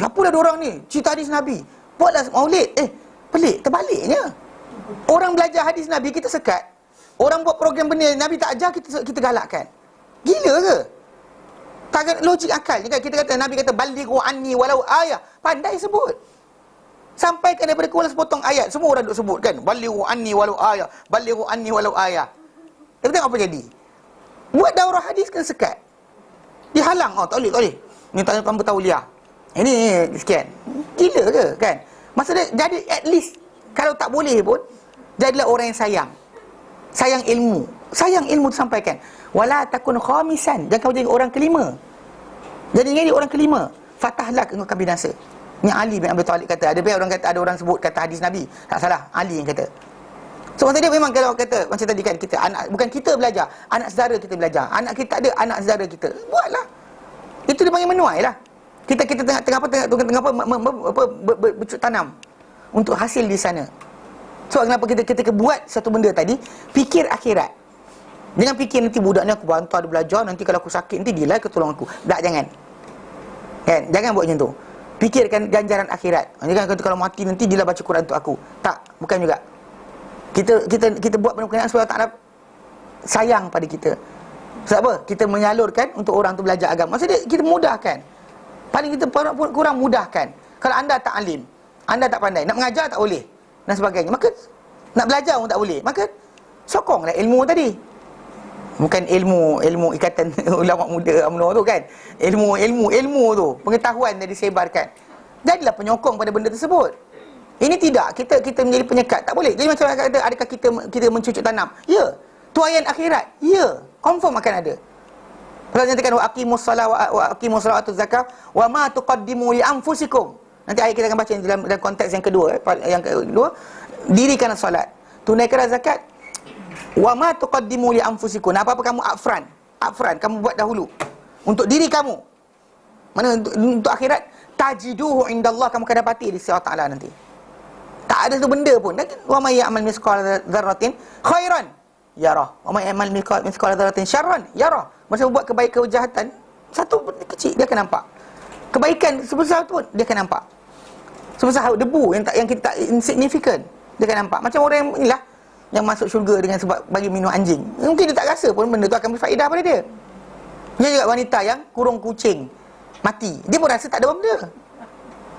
Apalah diorang ni cerita hadis Nabi, buatlah maulid. Pelik, terbaliknya. Orang belajar hadis Nabi, kita sekat. Orang buat program benda Nabi tak ajar, kita galakkan. Gila ke? Tak logik akal. Kita kata, Nabi kata, balighu anni walau ayah. Pandai sebut. Sampaikan daripada kurang sepotong ayat. Semua orang duk sebut kan, balighu anni walau ayah, balighu anni walau ayah. Tapi tengok apa jadi. Buat daurah hadis kan sekat. Dihalang, tak boleh. Ni tanya tanpa tauliah. Ini sekian. Gila ke kan? Maksudnya jadi at least kalau tak boleh pun jadilah orang yang sayang. Sayang ilmu tu sampaikan. Wala takun khamisan, jangan kau jadi orang kelima. Jadi orang kelima, fatahlah engkau akan binasa. Ni Ali bin Abi Talib kata. Ada orang sebut kata hadis Nabi. Tak salah, Ali yang kata. So maksudnya memang kalau kata macam tadi kan, kita anak, bukan kita belajar, anak saudara kita belajar. Anak kita ada anak saudara kita, buatlah. Itu dipanggil menuai lah. Kita tengah bercuk tanam untuk hasil di sana. So kenapa kita buat satu benda tadi, fikir akhirat. Jangan fikir nanti budak ni aku bantu dia belajar, nanti kalau aku sakit nanti dia lah ke tolong aku. Tak, jangan. Kan? Jangan buat macam tu. Fikirkan ganjaran akhirat. Jangan kata kalau mati nanti dia lah baca Quran untuk aku. Tak, bukan juga. Kita buat benda-benda supaya tak ada sayang pada kita. Sebab apa? Kita menyalurkan untuk orang tu belajar agama. Maksudnya kita mudahkan. Paling kita kurang mudahkan. Kalau anda tak alim, anda tak pandai, nak mengajar tak boleh dan sebagainya, maka nak belajar pun tak boleh, maka sokonglah ilmu tadi. Bukan ilmu ikatan ulama muda UMNO tu kan. Ilmu tu, pengetahuan yang disebarkan. Jadilah penyokong pada benda tersebut. Ini tidak, kita menjadi penyekat, tak boleh. Jadi macam kata, adakah kita mencucuk tanam? Ya. Tuaian akhirat? Ya. Confirm akan ada. Allah nyatakan wa aqimus salat wa aqimus salatuz zakah wa ma tuqaddimu li anfusikum. Nanti ayat kita akan baca dalam konteks yang kedua. Yang kedua, dirikan solat, tunaikan zakat. Wa ma tuqaddimu li anfusikum. Apa-apa kamu upfront kamu buat dahulu untuk diri kamu. Mana untuk akhirat, tajiduhu indallah, kamu akan dapati di sisi Allah Ta'ala nanti. Tak ada satu benda pun. Wa may ya'mal mithqala dzarratin khairan yarah, wa may ya'mal mithqala dzarratin syarran yarah. Masa buat kebaikan kejahatan, satu benda kecil dia akan nampak. Kebaikan sebesar tu pun dia akan nampak. Sebesar debu yang kita tak insignificant, dia akan nampak. Macam orang yang inilah yang masuk syurga dengan sebab bagi minum anjing. Mungkin dia tak rasa pun benda tu akan berfaedah pada dia. Dia juga wanita yang kurung kucing mati, dia pun rasa tak ada benda.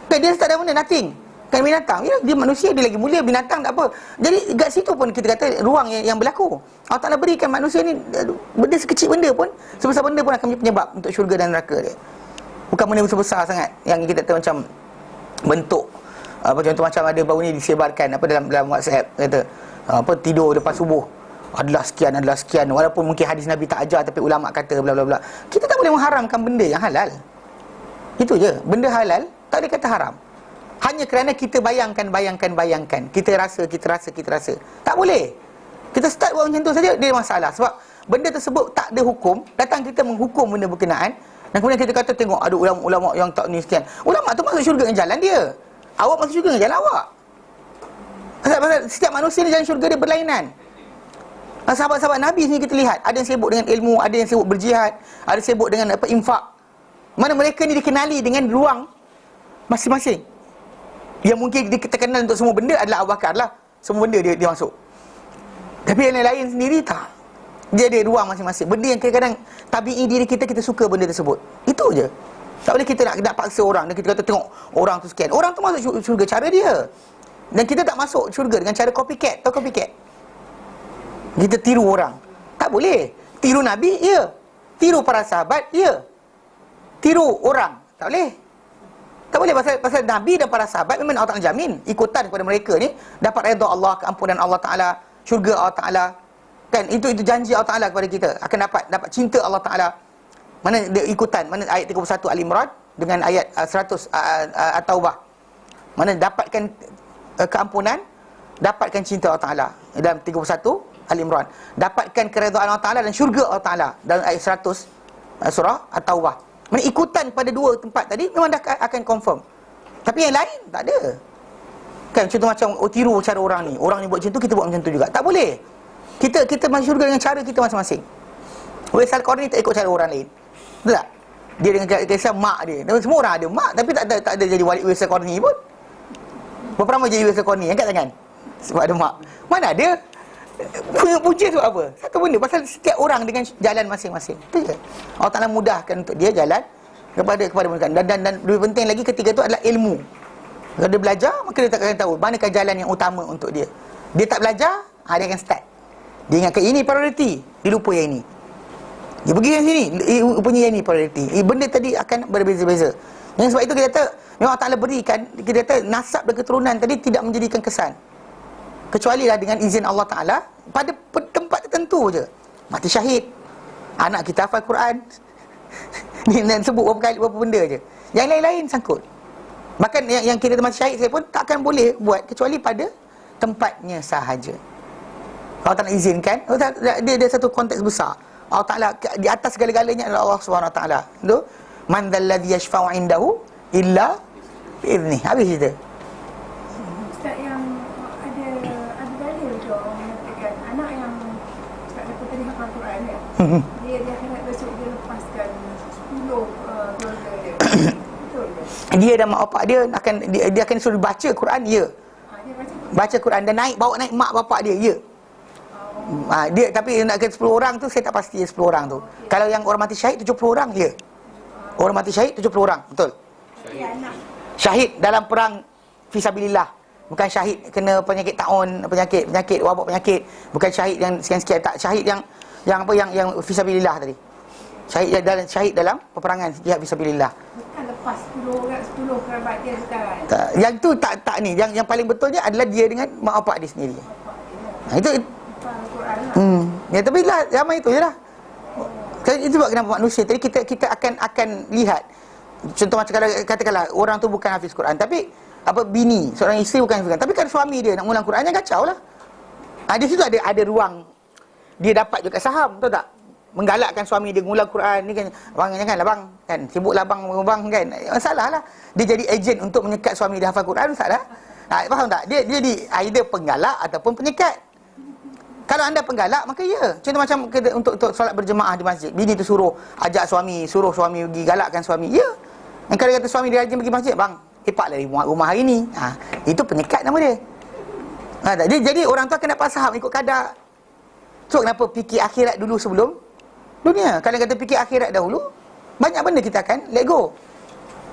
Kan dia rasa tak ada benda, nothing. Kan binatang, ya, dia manusia, dia lagi mulia, binatang tak apa. Jadi kat situ pun kita kata ruang yang berlaku. Allah Ta'ala berikan manusia ni benda sekecil benda pun, sebesar benda pun akan menjadi penyebab untuk syurga dan neraka dia. Bukan benda besar sangat yang kita tahu macam bentuk contoh macam ada baru ni disebarkan dalam WhatsApp, kata tidur lepas subuh adalah sekian, walaupun mungkin hadis Nabi tak ajar tapi ulama kata bla bla bla. Kita tak boleh mengharamkan benda yang halal. Itu je, benda halal tak boleh kata haram. Hanya kerana kita bayangkan, kita rasa. Tak boleh. Kita start buat macam tu saja, dia masalah. Sebab benda tersebut tak ada hukum, datang kita menghukum benda berkenaan, dan kemudian kita kata tengok ada ulama-ulama yang tak ni sekian. Ulama tu masuk syurga dengan jalan dia. Awak masuk syurga dengan jalan awak. Pasal setiap manusia ni jalan syurga dia berlainan. Sahabat-sahabat Nabi ni kita lihat, ada yang sibuk dengan ilmu, ada yang sibuk berjihad, ada yang sibuk dengan infak. Mana mereka ni dikenali dengan ruang masing-masing. Yang mungkin kita kenal untuk semua benda adalah Abu Bakar lah. Semua benda dia masuk. Tapi yang lain sendiri tak. Dia ada ruang masing-masing. Benda yang kadang-kadang tabi'i diri kita suka benda tersebut. Itu je. Tak boleh kita nak paksa orang dan kita kata tengok orang tu sekian. Orang tu masuk syurga cara dia. Dan kita tak masuk syurga dengan cara copycat. Tahu copycat? Kita tiru orang. Tak boleh. Tiru Nabi, ya. Tiru para sahabat, ya. Tiru orang, tak boleh. Tak boleh, pasal Nabi dan para sahabat memang Allah Ta'ala jamin ikutan kepada mereka ni dapat redha Allah, keampunan Allah Ta'ala, syurga Allah Ta'ala. Kan itu janji Allah Ta'ala kepada kita, akan dapat cinta Allah Ta'ala. Mana dia ikutan, mana ayat 31 Al-Imran dengan ayat 100 At-Taubah. Mana dapatkan keampunan, dapatkan cinta Allah Ta'ala. Dalam 31 Al-Imran, dapatkan keredaan Allah Ta'ala dan syurga Allah Ta'ala dalam ayat 100 surah At-Taubah. Mana ikutan pada dua tempat tadi memang dah akan confirm. Tapi yang lain tak ada. Kan contoh macam tiru cara orang ni buat macam tu, kita buat macam tu juga. Tak boleh. Kita masuk syurga dengan cara kita masing-masing. Uwais Al-Qarni tak ikut cara orang lain. Betul tak? Dia dengan kisah mak dia. Dan semua orang ada mak, tapi tak ada jadi wali Uwais Al-Qarni pun. Berapa lama jadi Uwais Al-Qarni? Angkat tangan. Sebab ada mak. Mana ada? Puja tu apa? Satu benda, pasal setiap orang dengan jalan masing-masing. Itu je. Allah Ta'ala mudahkan untuk dia jalan kepada mereka. Dan lebih penting lagi ketiga tu adalah ilmu. Kalau dia belajar, maka dia tak akan tahu manakah jalan yang utama untuk dia. Dia tak belajar, dia akan start. Dia ingatkan ini priority, dia lupa yang ini. Dia pergi yang sini, rupanya yang ini priority. Benda tadi akan berbeza-beza. Yang sebab itu kita kata, memang Allah Ta'ala berikan, kita kata nasab dan keturunan tadi tidak menjadikan kesan. Kecuali lah dengan izin Allah Ta'ala pada tempat tertentu je. Mati syahid, anak kita hafal Quran. Ni nak sebut berapa benda je. Yang lain-lain sangkut. Bahkan yang kita mati syahid saya pun takkan boleh buat kecuali pada tempatnya sahaja. Allah Ta'ala izinkan, dia ada satu konteks besar. Allah Ta'ala di atas segala-galanya adalah Allah Subhanahu Wa Ta'ala. Tu man dzalladzi yashfa'u 'indahu illa bi'idznih. Habis cerita. Ustaz, yang ada dalil tu orang mengatakan anak yang tak dapat tadi hafal Quran kan, dia akhirat besok dia lepaskan 10 keluarga dia. Betul ke? Dia dan mak bapak dia akan suruh baca Quran, ya. Dia Baca Quran dan bawa naik mak bapak dia, ya. Dia tapi nak kena 10 orang tu saya tak pasti 10 orang tu. Okay. Kalau yang orang mati syahid 70 orang, ya. Orang mati syahid 70 orang, betul. Syahid dalam perang fisabilillah. Bukan syahid kena penyakit taun, penyakit wabak penyakit. Bukan syahid yang sekian-sekian, tak, syahid yang fisabilillah tadi. Syahid dalam peperangan jihad fisabilillah. Bukan lepas 10 orang, 10 kerabat dia sekarang. Tak, yang tu tak ni. Yang paling betulnya adalah dia dengan mak bapak dia sendiri. Itu ya, tapi lah ramai itu je lah. Itu sebab kenapa manusia tadi kita akan lihat. Contoh macam kalau katakanlah orang tu bukan hafiz Quran, tapi bini, seorang isteri bukan hafiz Quran, tapi kan suami dia nak mengulang Quran, jangan kacau lah. Di situ ada ruang dia dapat juga saham, tahu tak? menggalakkan suami dia mengulang Quran ni kan, bang janganlah bang, kan sibuklah bang kan. Masalah lah. Dia jadi ejen untuk menyekat suami dia hafal Quran, masalah. Faham tak? Dia jadi either penggalak ataupun penyekat. Kalau anda penggalak, maka ya. Contoh macam untuk solat berjemaah di masjid, bini tu suruh suami pergi galakkan suami. Ya. Dan kalau kata suami dia rajin pergi masjid, bang, lepaklah dari rumah hari ni. Itu penyekat nama dia. Jadi orang tu akan dapat faham ikut kadar. So kenapa fikir akhirat dulu sebelum dunia? Kalau kata fikir akhirat dahulu, banyak benda kita akan let go.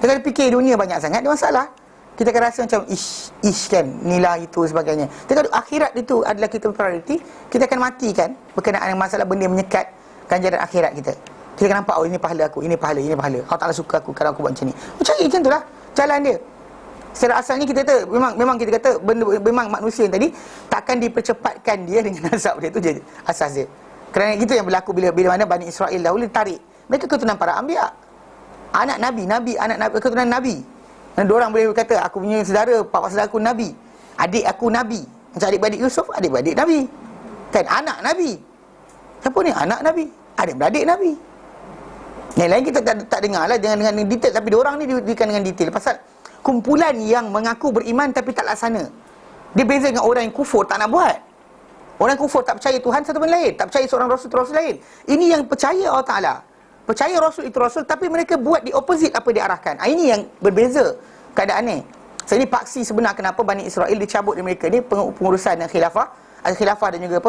Kalau fikir dunia banyak sangat, dia masalah. Kita akan rasa macam ish kan, nilai itu sebagainya. Tapi kalau akhirat itu adalah kita priority, kita akan matikan berkenaan dengan masalah benda yang menyekat ganjaran akhirat kita. Kita akan nampak, oh ini pahala aku, ini pahala. Allah Ta'ala suka aku kalau aku buat macam ni. Macam itulah jalan dia. Secara asalnya kita kata, memang kita kata memang manusia yang tadi takkan dipercepatkan dia dengan azab dia. Itu je asas dia. Kerana itu yang berlaku bila mana Bani Israel dahulu ditarik. Mereka keturunan para anbiya, anak nabi, keturunan nabi. Dan diorang boleh berkata, aku punya saudara, papa saudara aku nabi, adik aku nabi. Macam adik-beradik Yusuf, adik-beradik nabi. Kan anak nabi. Siapa ni? Anak nabi, adik-beradik nabi. Yang lain kita tak dengar lah dengan detail. Tapi diorang ni diberikan dengan detail. Pasal kumpulan yang mengaku beriman tapi tak laksana. Dia beza dengan orang yang kufur, tak nak buat. Orang kufur tak percaya Tuhan satu benda lain, tak percaya seorang Rasul lain. Ini yang percaya Allah Ta'ala, percaya Rasul itu Rasul, tapi mereka buat di opposite apa diarahkan. Ini yang berbeza keadaan ni. So ini paksi sebenar kenapa Bani Israel dicabut dari mereka ni pengurusan dan khilafah dan juga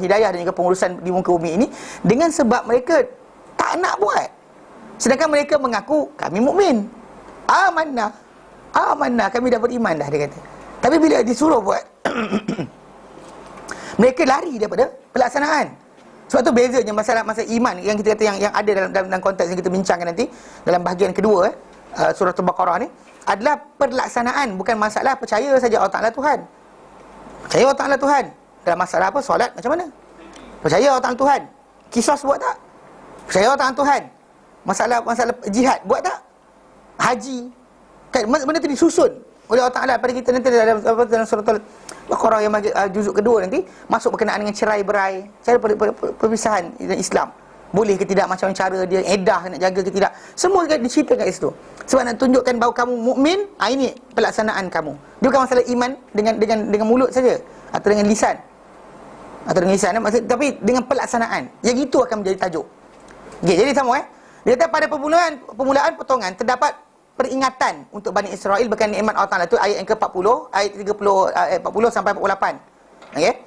hidayah dan juga pengurusan di muka bumi ini, dengan sebab mereka tak nak buat. Sedangkan mereka mengaku kami mukmin. Amanah, kami dah beriman dah, dia kata. Tapi bila disuruh buat mereka lari daripada pelaksanaan. Sebab tu bezanya masalah iman yang kita kata yang ada dalam konteks yang kita bincangkan nanti dalam bahagian kedua surah Al-Baqarah ni adalah pelaksanaan, bukan masalah percaya saja Allah Ta'ala Tuhan. Percaya Allah Ta'ala Tuhan dalam masalah apa? Solat macam mana? Percaya Allah Ta'ala Tuhan. Qisas buat tak? Percaya Allah Ta'ala Tuhan. Masalah jihad buat tak? Haji kan, benda tu disusun oleh Allah Ta'ala pada kita nanti dalam surah Al-Baqarah yang juzuk kedua nanti masuk berkenaan dengan cerai berai, cara perpisahan dalam Islam. Boleh ke tidak, macam cara dia edah nak jaga ke tidak, semua diceritakan kat situ. Sebab nak tunjukkan bahawa kamu mukmin, ini pelaksanaan kamu. Dia bukan masalah iman dengan mulut saja atau dengan lisan. Tapi dengan pelaksanaan. Yang itu akan menjadi tajuk. Okay, jadi sama dia kata pada permulaan potongan terdapat peringatan untuk Bani Israel berkenaan nikmat Allah Ta'ala. Itu ayat yang ke-40, ayat 40 sampai 48. Okey.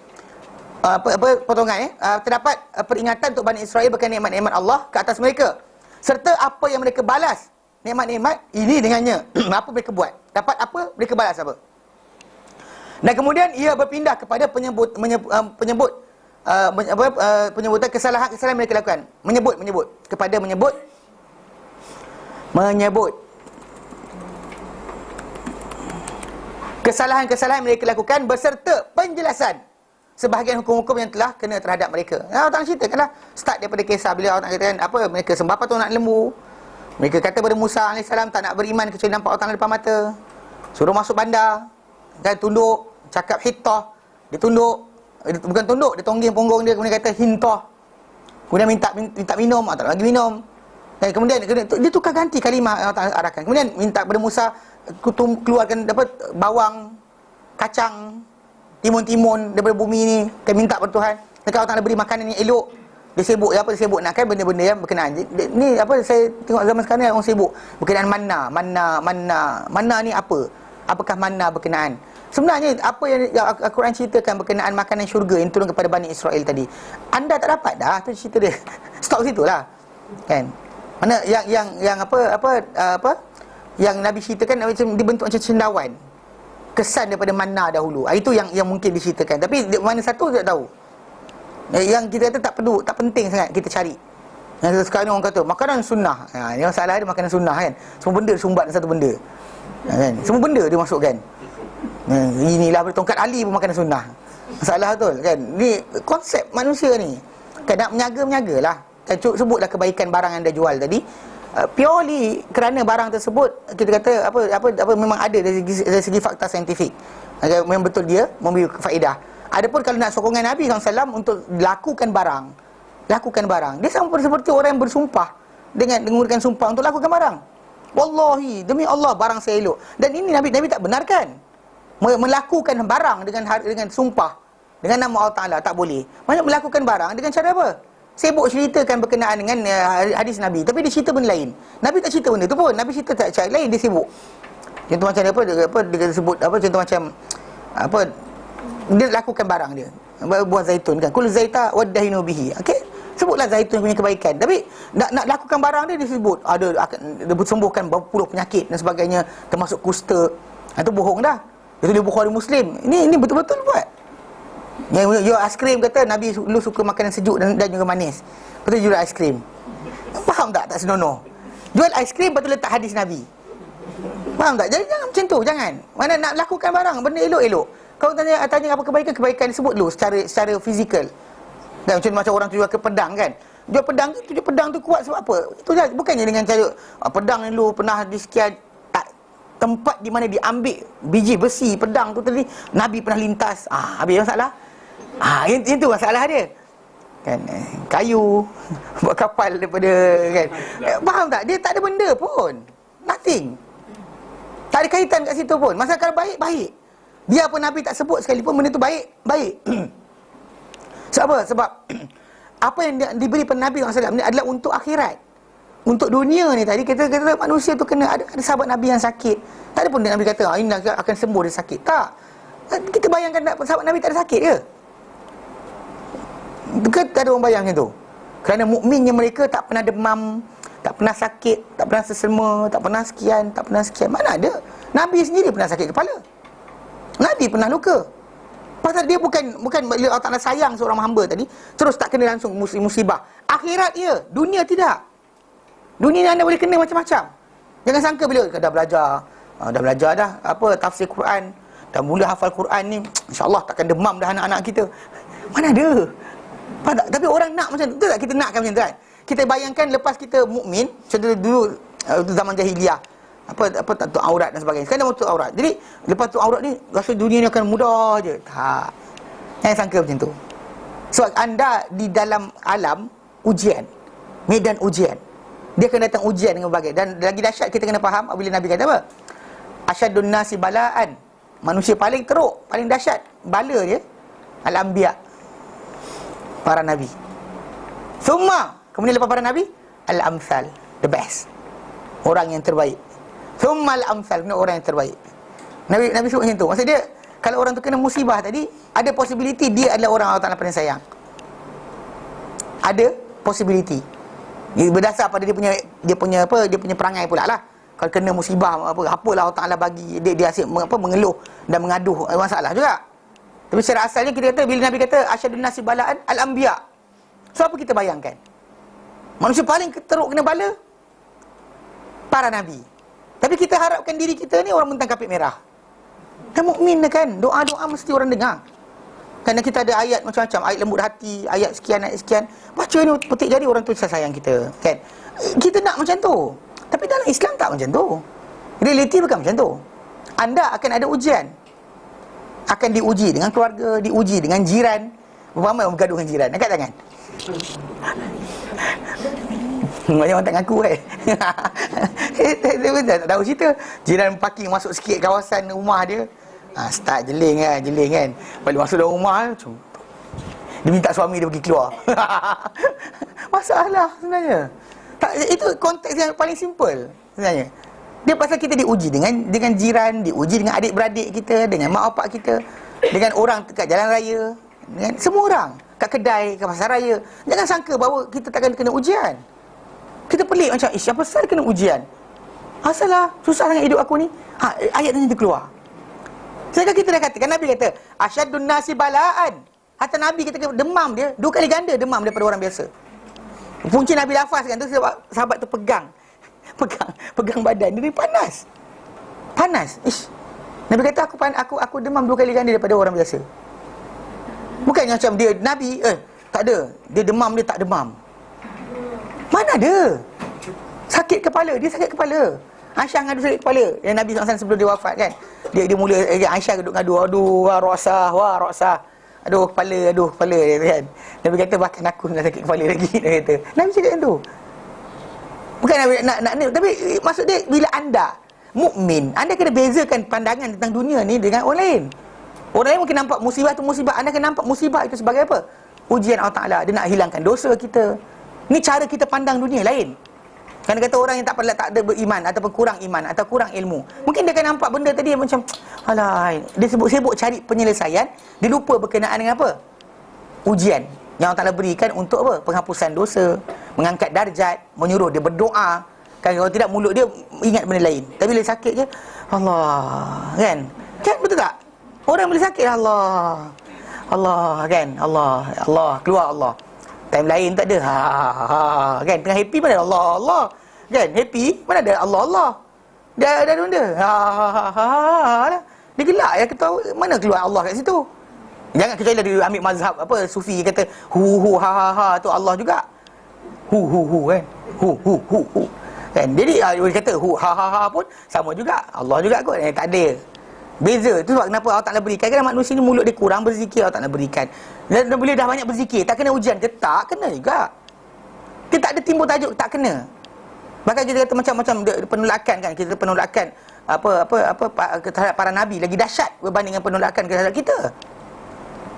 Potongan terdapat peringatan untuk Bani Israel berkenaan nikmat-nikmat Allah ke atas mereka, serta apa yang mereka balas nikmat-nikmat ini dengannya. Apa mereka buat? Dapat apa? Mereka balas apa? Dan kemudian ia berpindah kepada penyebutan kesalahan-kesalahan mereka lakukan. Menyebut kesalahan-kesalahan mereka lakukan beserta penjelasan sebahagian hukum-hukum yang telah kena terhadap mereka. Allah Ta'ala ceritakanlah start daripada kisah bila Allah Ta'ala katakan apa, mereka sembah patung anak lembu. Mereka kata pada Musa AS tak nak beriman kecuali nampak Allah Ta'ala depan mata. Suruh masuk bandar, dan tunduk, cakap hittah, dia tunduk, bukan tunduk, dia tongging punggung dia, kemudian kata hintah. Kemudian minta minum, Allah Ta'ala bagi minum. Dan kemudian dia tukar ganti kalimah yang Allah Ta'ala arahkan. Kemudian minta kepada Musa keluarkan bawang, kacang, timun-timun daripada bumi ni. Dia minta kepada Tuhan. Dan Allah Ta'ala beri makanan yang elok. Dia sibuk nak kan benda-benda yang berkenaan. Ni saya tengok zaman sekarang ni orang sibuk berkenaan mana ni apa? Apakah mana berkenaan? Sebenarnya apa yang Al-Quran ceritakan berkenaan makanan syurga yang turun kepada Bani Israel tadi, anda tak dapat dah, tu cerita dia. Stop situlah. Kan? Mana yang yang Nabi ceritakan macam dibentuk macam cendawan. Kesan daripada mana dahulu. Itu yang mungkin diceritakan. Tapi mana satu tak tahu. Yang kita kata tak perlu, tak penting sangat kita cari. Yang sekarang ni orang kata makanan sunnah. Yang masalah dia makanan sunnah kan. Semua benda sumbat dalam satu benda. Kan? Semua benda dia masukkan. Inilah tongkat Ali pun makanan sunnah. Masalah betul kan. Ni konsep manusia ni. Kan nak menyaga-menjagalah. Kan sebutlah kebaikan barang yang anda jual tadi. Purely kerana barang tersebut kita kata apa memang ada dari segi fakta saintifik. Memang betul dia memberi faedah. Adapun kalau nak sokongan Nabi SAW untuk lakukan barang lakukan barang. Dia sama seperti orang yang bersumpah dengan menggunakan sumpah untuk lakukan barang. Wallahi, demi Allah barang saya elok. Dan ini Nabi tak benarkan. Melakukan barang dengan sumpah dengan nama Allah Ta'ala, tak boleh. Banyak melakukan barang dengan cara apa? Sibuk ceritakan berkenaan dengan hadis Nabi, tapi dia cerita benda lain. Nabi tak cerita benda tu pun. Nabi cerita tak cara lain, dia sibuk. Contoh macam dia sebut apa, contoh macam apa, dia lakukan barang dia, buah zaitun kan, kul zaita waddahinu bihi. Okey, sebutlah zaitun punya kebaikan, tapi nak lakukan barang dia disebut ada akan dia sembuhkan berapa puluh penyakit dan sebagainya, termasuk kusta. Itu bohong dah. Itu dia Bukhari Muslim. Ini betul-betul buat. Yang aiskrim kata Nabi lu suka makanan sejuk dan juga manis. Betul jual aiskrim. Faham tak? Tak senonoh. Jual aiskrim betul letak hadis Nabi. Faham tak? Jadi jangan macam tu, jangan. Mana nak lakukan barang benda elok-elok. Kau tanya apa kebaikan disebut dulu secara fizikal. Dan macam orang tu jual ke pedang kan. Jual pedang tu kuat sebab apa? Itu je, bukannya dengan cara pedang ni lu pernah di sekian tempat di mana diambil biji besi pedang tu tadi Nabi pernah lintas. Habis masalah. Itu masalah dia. Kan kayu buat kapal daripada kan. Faham tak? Dia tak ada benda pun. Nothing. Tak ada kaitan kat situ pun. Masalah kalau baik. Biar pun Nabi tak sebut sekalipun benda tu baik. Sebab apa? Sebab apa yang diberi pada Nabi SAW ni adalah untuk akhirat. Untuk dunia ni tadi kita kata manusia tu kena ada sahabat Nabi yang sakit. Tak ada pun Nabi kata ini akan sembuh dia sakit. Tak. Kita bayangkan sahabat Nabi tak ada sakit ke? Tak ada orang bayang macam tu. Kerana mukminnya mereka tak pernah demam, tak pernah sakit, tak pernah sesama, tak pernah sekian. Mana ada? Nabi sendiri pernah sakit kepala. Nabi pernah luka. Pasal dia bukan Allah Ta'ala sayang seorang hamba tadi terus tak kena langsung musibah. Akhirat dia, dunia tidak. Dunia ni anda boleh kena macam-macam. Jangan sangka bila dah belajar dah apa tafsir Quran, dah mula hafal Quran ni, insya-Allah takkan demam dah anak-anak kita. Mana ada? Tak? Tapi orang nak macam tu tak? Kita nakkan macam tu kan. Kita bayangkan lepas kita mukmin, contoh dulu zaman jahiliah, apa tak tutup aurat dan sebagainya. Sekarang dah tutup aurat. Jadi lepas tutup aurat ni rasa dunia ni akan mudah je. Tak. Jangan sangka macam tu. Sebab anda di dalam alam ujian, medan ujian. Dia akan datang ujian dengan berbagai. Dan lagi dahsyat kita kena faham apabila Nabi kata apa? Asyadun nasi balaan. Manusia paling teruk, paling dahsyat bala dia al-anbiya, para nabi. Kemudian lepas para nabi, al-amsal, the best. Orang yang terbaik. Thumma al-amsal, orang yang terbaik. Nabi sebut macam tu. Maksud dia kalau orang tu kena musibah tadi, ada possibility dia adalah orang Allah Ta'ala paling sayang. Ada possibility. Dia berdasar pada dia punya perangai pula lah. Kalau kena musibah apalah Allah Ta'ala bagi dia asyik mengeluh dan mengaduh, masalah juga. Tapi secara asalnya kita kata bila Nabi kata asyadun nasi balaan al-anbiya. So apa kita bayangkan? Manusia paling teruk kena bala para nabi. Tapi kita harapkan diri kita ni orang bentang kapit merah. Kan mukmin kan, doa-doa mesti orang dengar. Kerana kita ada ayat macam-macam, ayat lembut hati, ayat sekian. Baca ni petik jadi orang tu sayang kita, kan? Kita nak macam tu. Tapi dalam Islam tak macam tu. Realiti bukan macam tu. Anda akan ada ujian. Akan diuji dengan keluarga, diuji dengan jiran. Ramai orang bergaduh dengan jiran. Angkat tangan. Banyak orang tak ngaku tak tahu cerita. Jiran parking masuk sikit kawasan rumah dia. Start jeling kan. Balik masuk dalam rumah, dia minta suami dia pergi keluar. Masalah sebenarnya. Itu konteks yang paling simple sebenarnya. Dia pasal kita diuji dengan jiran, diuji dengan adik-beradik kita, dengan mak bapak kita, dengan orang dekat jalan raya, dengan semua orang, kat kedai, kat pasar raya. Jangan sangka bahawa kita takkan kena ujian. Kita pelik macam, apa pasal kena ujian? Asalah, susah sangat hidup aku ni. Ayat ni keluar. Sedangkan kita dah katakan, Nabi kata asyadun nasi balaan. Hatta Nabi kata demam dia 2 kali ganda demam daripada orang biasa. Punca Nabi lafazkan tu sebab sahabat tu pegang badan dia, panas. Nabi kata aku demam 2 kali ganda daripada orang biasa. Bukannya macam dia Nabi tak ada, dia demam dia tak demam. Mana ada? Sakit kepala, dia sakit kepala. Aisyah ngadu sakit kepala. Yang Nabi SAW sebelum dia wafat kan. Dia mula Aisyah ngadu, aduh, wah roksah. Aduh kepala dia kan. Nabi kata bahkan aku nak sakit kepala lagi. Dia kata. Nabi cakap macam tu. Bukan nak tapi maksud dia bila anda mukmin, anda kena bezakan pandangan tentang dunia ni dengan orang lain. Orang lain mungkin nampak musibah tu musibah, anda kena nampak musibah itu sebagai apa? Ujian Allah Taala. Dia nak hilangkan dosa kita. Ni cara kita pandang dunia lain. Kan kata orang yang tak ada beriman ataupun kurang iman atau kurang ilmu, mungkin dia akan nampak benda tadi macam alah, dia sibuk cari penyelesaian, dia lupa berkenaan dengan apa? Ujian yang Allah Taala berikan untuk apa? Penghapusan dosa, mengangkat darjat, menyuruh dia berdoa. Kan kalau tidak mulut dia ingat benda lain. Tapi bila sakit je Allah, kan? Kan betul tak? Orang bila sakit Allah kan? Allah keluar Allah. Time lain tak ada. Kan? Tengah happy mana ada Allah. Kan? Happy mana ada Allah. Dia ada benda. Dia gelak ya, ketawa mana keluar Allah kat situ. Jangan kecuali dia ambil mazhab apa sufi kata hu tu Allah juga. Hu kan. Hu. Kan? Jadi dia kata hu pun sama juga. Allah juga kot. Tak ada. Beza. Tu sebab kenapa Allah Ta'ala berikan. Kadang manusia ni mulut dia kurang berzikir, Allah Ta'ala berikan. Dan bila dah banyak berzikir, tak kena ujian ke? Tak kena juga. Kita tak ada timbul tajuk, tak kena. Bahkan kita kata macam-macam penolakan kan. Kita penolakan apa terhadap para nabi lagi dahsyat berbanding dengan penolakan terhadap kita.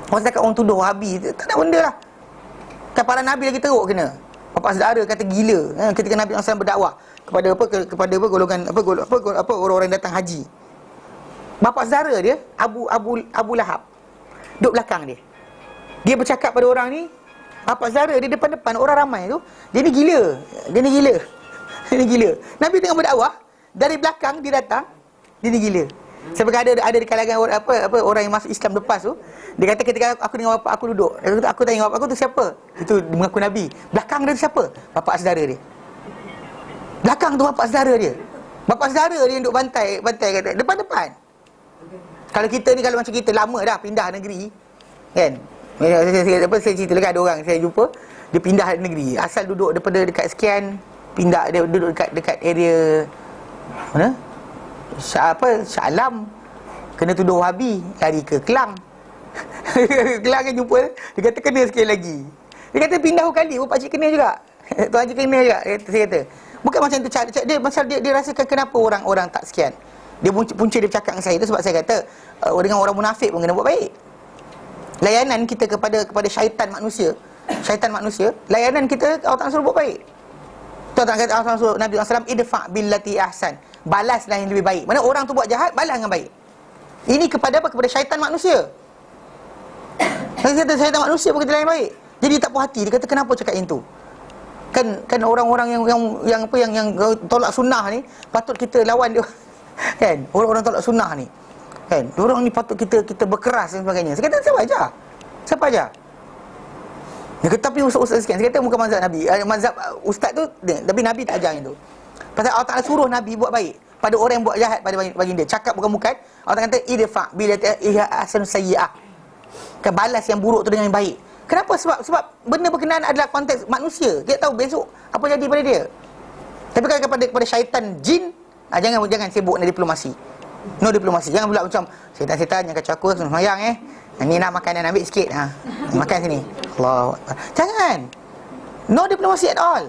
Orang cakap orang tuduh Wahabi, tak ada benda lah. Kan para nabi lagi teruk kena. Bapa saudara kata gila. Ketika Nabi SAW berdakwah kepada golongan orang-orang yang datang haji. Bapa saudara dia Abu Lahab duduk belakang dia. Dia bercakap pada orang ni, bapa saudara dia depan-depan orang ramai tu, dia ni gila. Nabi tengah berdakwah, dari belakang dia datang, dia ni gila. Sampai ada di kalangan orang yang masuk Islam lepas tu, dia kata ketika aku dengan bapa aku duduk, aku tanya bapa aku tu siapa? Itu mengaku Nabi. Belakang dia tu siapa? Bapa saudara dia. Belakang tu bapa saudara dia. Bapa saudara dia duduk bantai kata depan-depan. Kalau kita ni, kalau macam kita lama dah pindah negeri kan, saya cerita dekat ada orang saya jumpa, dia pindah negeri, asal duduk daripada dekat sekian, pindah dia duduk dekat area mana? Shah Alam, kena tuduh Wahabi, lari ke Kelang. Kelang kan jumpa, dia kata kena sekali lagi. Dia kata pindah kali, pakcik kena juga. Tuan Haji kena juga. Saya kata bukan macam tu cara dia, macam dia rasakan kenapa orang tak sekian. Dia punca dia bercakap dengan saya tu sebab saya kata dengan orang munafik pun kena buat baik. Layanan kita kepada syaitan manusia, layanan kita Allah Ta'ala suruh buat baik. Allah kata Allah suruh Nabi SAW idfa' billati ahsan, balaslah yang lebih baik. Mana orang tu buat jahat, balas dengan baik. Ini kepada apa? Kepada syaitan manusia. Dia kata syaitan manusia pun kita layan baik. Jadi tak puas hati, dia kata kenapa cakap yang tu? Kan orang-orang yang tolak sunnah ni patut kita lawan dia. Kan? Orang-orang tolak sunnah ni. Kan? Orang ni patut kita berkeras dan sebagainya. Saya kata siapa aja. Dia kata tapi ustaz sekian. Saya kata bukan mazhab Nabi. Mazhab ustaz tu, tapi Nabi tak ajar yang tu. Pasal Allah Ta'ala suruh Nabi buat baik pada orang yang buat jahat pada baginda. Cakap bukan-bukan. Allah Ta'ala kata idfa' billati ahsan sayyi'ah. Kan balas yang buruk tu dengan yang baik. Kenapa? Sebab benda berkenaan adalah konteks manusia. Kita tahu besok apa jadi pada dia. Tapi kalau kepada syaitan jin, jangan sibuk dengan diplomasi. No diplomasi. Jangan pula macam setan-setan yang kacau aku semayang ni nak makanan ambil sikit makan sini. Allah. Jangan. No diplomasi at all.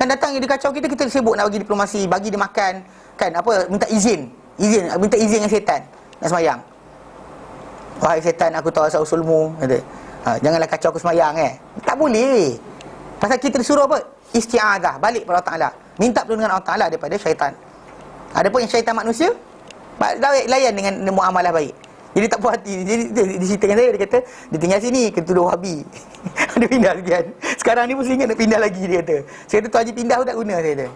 Kan datang dia kacau kita sibuk nak bagi diplomasi, bagi dia makan, kan minta izin dengan setan nak semayang. Wahai setan, aku tahu asal usulmu, kata. Janganlah kacau aku semayang Tak boleh. Pasal kita disuruh apa? Isti'adzah, balik pada Allah Ta'ala. Minta perlindungan Allah Ta'ala daripada syaitan. Adapun yang syaitan manusia, layan dengan muamalah baik. Jadi tak puas hati. Jadi dia ceritakan saya, dia kata dia tinggal sini, kena tuduh Wahabi. Dia pindah sekian. Sekarang ni pun ingat nak pindah lagi, dia kata. Saya kata Tuan Haji pindah pun tak guna, saya kata.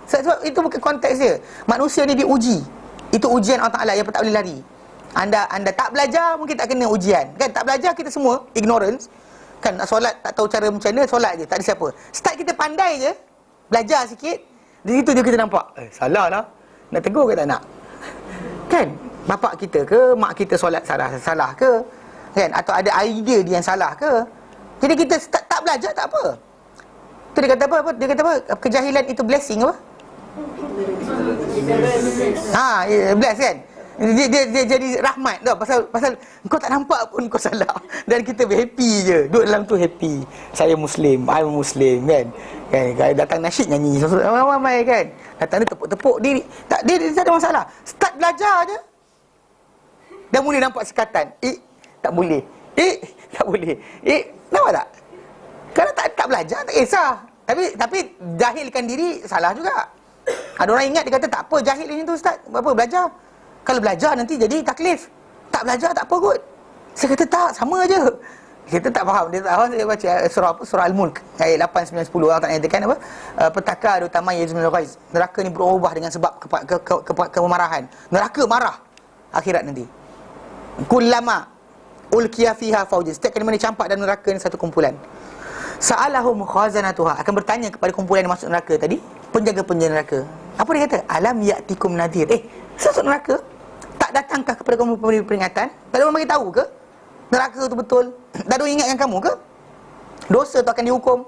Sebab itu bukan konteks dia. Manusia ni diuji. Itu ujian Allah Ta'ala yang tak boleh lari. Anda tak belajar, mungkin tak kena ujian. Kan tak belajar kita semua, ignorance. Kan nak solat, tak tahu cara macam mana, solat je, tak ada siapa. Start kita pandai je, belajar sikit. Di situ je kita nampak, salah lah. Nak tegur ke tak nak? Kan? Bapak kita ke, mak kita solat salah ke? Kan? Atau ada idea dia yang salah ke? Jadi kita tak belajar tak apa. Tu dia kata apa? Dia kata apa? Kejahilan itu blessing apa? Bless kan? Dia jadi rahmat tau. Pasal kau tak nampak pun kau salah. Dan kita happy je. Duduk dalam tu happy. Saya Muslim, I'm Muslim kan. Kan datang nasyid nyanyi ramai kan. Datang dia tepuk-tepuk diri. Dia tak ada masalah. Start belajar je. Dah mula nampak sekatan. Tak boleh. Tak boleh. Nampak tak? Kalau tak belajar tak kisah. Tapi jahilkan diri salah juga. Ada orang ingat dia kata tak apa jahil ini tu ustaz. Apa belajar? Kalau belajar nanti jadi taklif. Tak belajar tak apa kot. Saya kata tak, sama je. Kita tak faham. Dia tak faham. Saya baca surah Al-Mulk ayat 8, 9, 10. Allah tak nyatakan apa? Petaka utama Yazmul Ghaiz. Neraka ni berubah dengan sebab kemarahan. Neraka marah akhirat nanti. Kullama ulqiya fiha faujun. Setiap kali mana campak dalam neraka ni satu kumpulan. Sa'alahum khazanatuha, akan bertanya kepada kumpulan yang masuk neraka tadi, penjaga-penjaga neraka. Apa dia kata? Alam ya'tikum nadhir. Masuk neraka tak datangkah kepada kamu pemberi peringatan? Tak ada orang bagi tahu ke? Neraka tu betul. Tak ada orang ingatkan kamu ke? Dosa tu akan dihukum.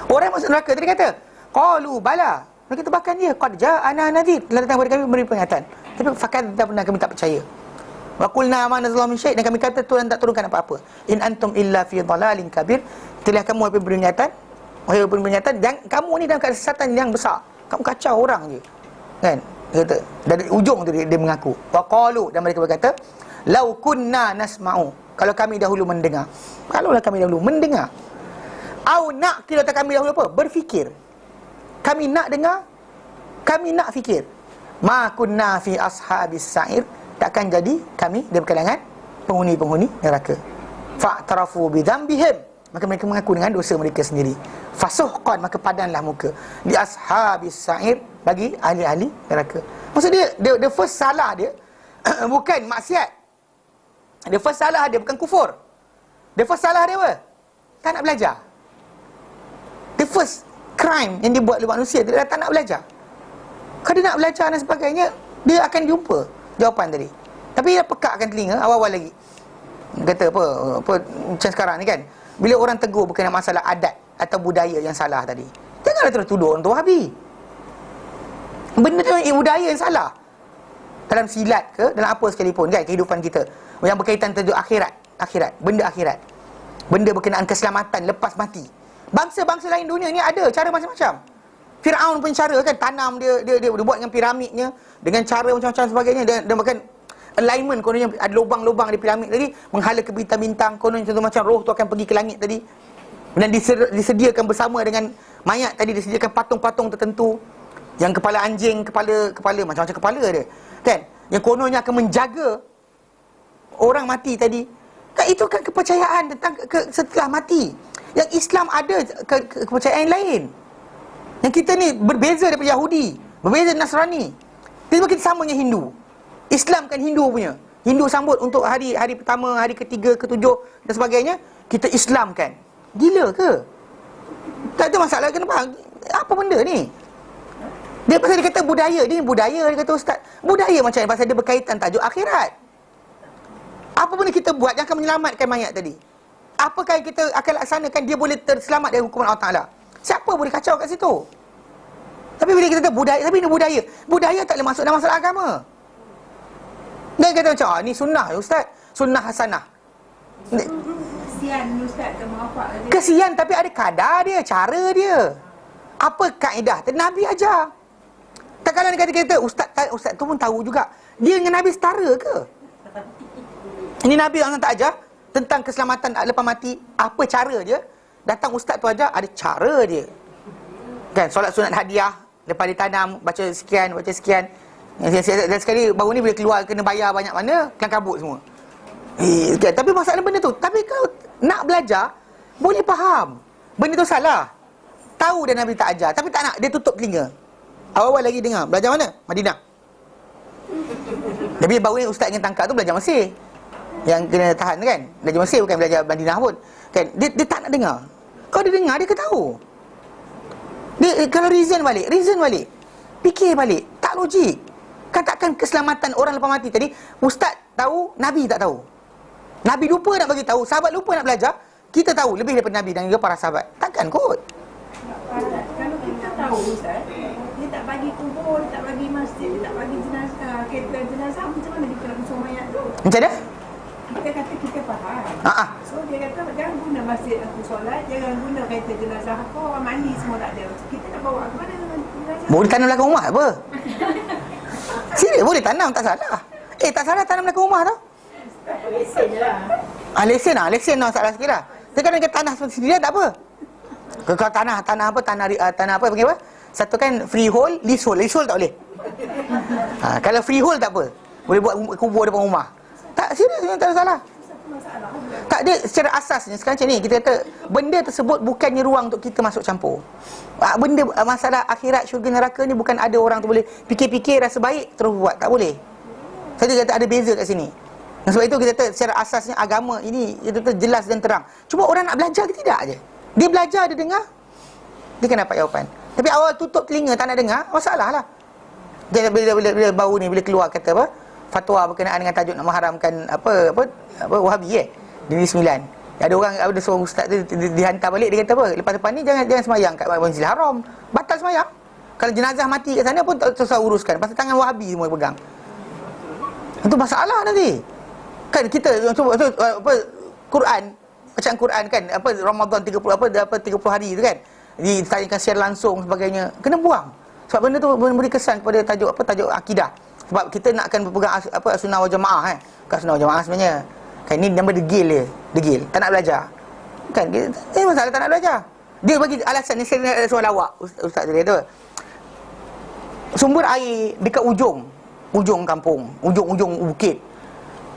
Orang yang masuk neraka tadi kata, qalu bala. Mereka kata bahkan dia qad ja'ana nadhir. Telah datang kepada kami pemberi peringatan. Tapi fakadzabna, kami tak percaya. Wa qulna ma nazzala min syai', dan kami kata Tuhan tak turunkan apa-apa. In antum illa fi dhalalin kabir. Itulah kamu apa peringatan? Wahai peringatan, dan kamu ni dalam kesesatan yang besar. Kamu kacau orang je. Kan? Dia kata, dari ujung tu dia mengaku. Wa qalu, dan mereka berkata, lau kunna nasma'u, kalau kami dahulu mendengar. Kalaulah kami dahulu mendengar. Au na'qilu, atau kami dahulu apa? Berfikir. Kami nak dengar, kami nak fikir. Ma kunna fi ashabis sa'ir, takkan jadi kami dari kalangan penghuni-penghuni neraka. Fa'tarafu bidzambihim, maka mereka mengaku dengan dosa mereka sendiri. Fasuhqan, maka padanlah muka. Li ashabis sa'ir, bagi ahli-ahli neraka. Maksud dia the first salah dia bukan maksiat. The first salah dia bukan kufur. The first salah dia apa? Tak nak belajar. The first crime yang dibuat oleh manusia dia tak nak belajar. Kalau dia nak belajar dan sebagainya, dia akan jumpa jawapan tadi. Tapi dia pekakkan telinga awal-awal lagi. Kata apa macam sekarang ni kan, bila orang tegur berkenaan masalah adat atau budaya yang salah tadi, janganlah terus tuduh orang tu Wahabi. Benda tu budaya yang salah. Dalam silat ke, dalam apa sekalipun kan, kehidupan kita yang berkaitan tentang akhirat, benda akhirat, benda berkenaan keselamatan lepas mati. Bangsa-bangsa lain dunia ni ada cara macam-macam. Firaun pun cara kan, tanam dia buat dengan piramidnya dengan cara macam-macam sebagainya, dan bahkan alignment kononnya ada lubang-lubang di piramid tadi menghala ke bintang-bintang, kononnya contoh macam roh tu akan pergi ke langit tadi, dan disediakan bersama dengan mayat tadi, disediakan patung-patung tertentu yang kepala anjing, kepala macam-macam kepala dia kan, yang kononnya akan menjaga orang mati tadi kan. Itu kan kepercayaan tentang setelah mati. Yang Islam ada kepercayaan lain. Yang kita ni berbeza daripada Yahudi, berbeza dengan Nasrani. Tiba kita sama dengan Hindu. Islam kan Hindu punya. Hindu sambut untuk hari pertama, hari ketiga, ketujuh dan sebagainya, kita Islam kan. Gila ke? Tak ada masalah. Kenapa? Apa benda ni? Dia pasal dia kata budaya. Dia budaya, dia kata ustaz. Budaya macam ni pasal dia berkaitan tajuk akhirat. Apa benda kita buat yang akan menyelamatkan mayat tadi? Apakah yang kita akan laksanakan dia boleh terselamat dari hukuman Allah Ta'ala? Siapa boleh kacau kat situ? Tapi bila kita kata budaya, tapi ini budaya. Budaya tak boleh masuk dalam masalah agama. Dia kata macam, ni sunnah ya ustaz. Sunnah hasanah. Kesian ustaz ke maafak dia. Kesian tapi ada kadar dia, cara dia. Apa kaedah? Nabi ajar. Tak kalau dia kata ustaz tu pun tahu juga. Dia dengan Nabi setara ke? Ini Nabi yang tak ajar tentang keselamatan lepas mati. Apa cara dia? Datang ustaz tu ajar, ada cara dia. Kan, solat sunat hadiah, lepas ditanam, baca sekian. Dan sekali baru ni bila keluar kena bayar banyak mana, kelang kabut semua. Kan? Tapi masalah benda tu. Tapi kalau nak belajar, boleh faham. Benda tu salah. Tahu dah Nabi tak ajar, tapi tak nak, dia tutup telinga. Awal-awal lagi dengar. Belajar mana? Madinah. Tapi baru ni ustaz yang tangkap tu belajar Mesir. Yang kena tahan kan. Belajar Mesir bukan belajar Madinah pun. Kan? Dia tak nak dengar. Kalau dia dengar, dia ketahu. Dia, kalau reason balik. Fikir balik. Tak logik. Katakan keselamatan orang lepas mati tadi, ustaz tahu, Nabi tak tahu. Nabi lupa nak bagi tahu, sahabat lupa nak belajar. Kita tahu lebih daripada Nabi dan juga para sahabat. Takkan kot. Kalau kita tahu ustaz, dia tak bagi kubur, dia tak bagi masjid, dia tak bagi jenazah, kereta jenazah, macam mana kita nak busuk mayat tu? Macam mana? Kita kata kita faham. Ah. So dia kata jangan guna masjid aku solat, jangan guna kereta jenazah aku, orang mandi semua tak ada. Kita nak bawa ke mana jenazah? Boleh tanam belakang rumah apa? Serius boleh tanam, tak salah. Tak salah tanam belakang rumah tau. Lesen je lah. Lesen lah, lesen lah salah sikit lah. Tapi kalau dekat tanah sendiri tak apa. Kalau tanah apa, tanah apa panggil apa? Satu kan freehold, leasehold. Leasehold tak boleh. Kalau freehold tak apa. Boleh buat kubur depan rumah. Tak, serius, tak ada salah. Tak ada secara asasnya. Sekarang macam ni, kita kata benda tersebut bukannya ruang untuk kita masuk campur. Benda masalah akhirat, syurga, neraka ni bukan ada orang tu boleh fikir-fikir rasa baik terus buat. Tak boleh. Saya kata ada beza kat sini. Dan sebab itu kita kata secara asasnya agama ini kita kata jelas dan terang. Cuma orang nak belajar ke tidak je. Dia belajar, dia dengar, dia kena dapat jawapan. Tapi awal tutup telinga tak nak dengar, masalah lah. Bila baru ni bila keluar kata apa, fatwa berkenaan dengan tajuk nak mengharamkan apa Wahabi Negeri Sembilan. Ada orang, ada seorang ustaz tu dihantar balik, dia kata apa, lepas ni jangan sembahyang kat Masjidil Haram, batal sembahyang. Kalau jenazah mati kat sana pun tak usah uruskan, pasal tangan Wahabi semua pegang. Itu masalah nanti. Kan kita cuba apa Quran, bacaan Quran kan, apa Ramadan 30 hari tu kan, ditanyakan secara langsung sebagainya, kena buang. Sebab benda tu memberi kesan kepada tajuk akidah. Sebab kita nakkan berpegang sunnah wal jamaah bukan sunnah wal jamaah sebenarnya. Kan ni nama degil dia, degil, tak nak belajar. Kan masalah tak nak belajar. Dia bagi alasan ni, saya ada soal lawak ustaz tu kata. Sumber air dekat ujung kampung, ujung bukit.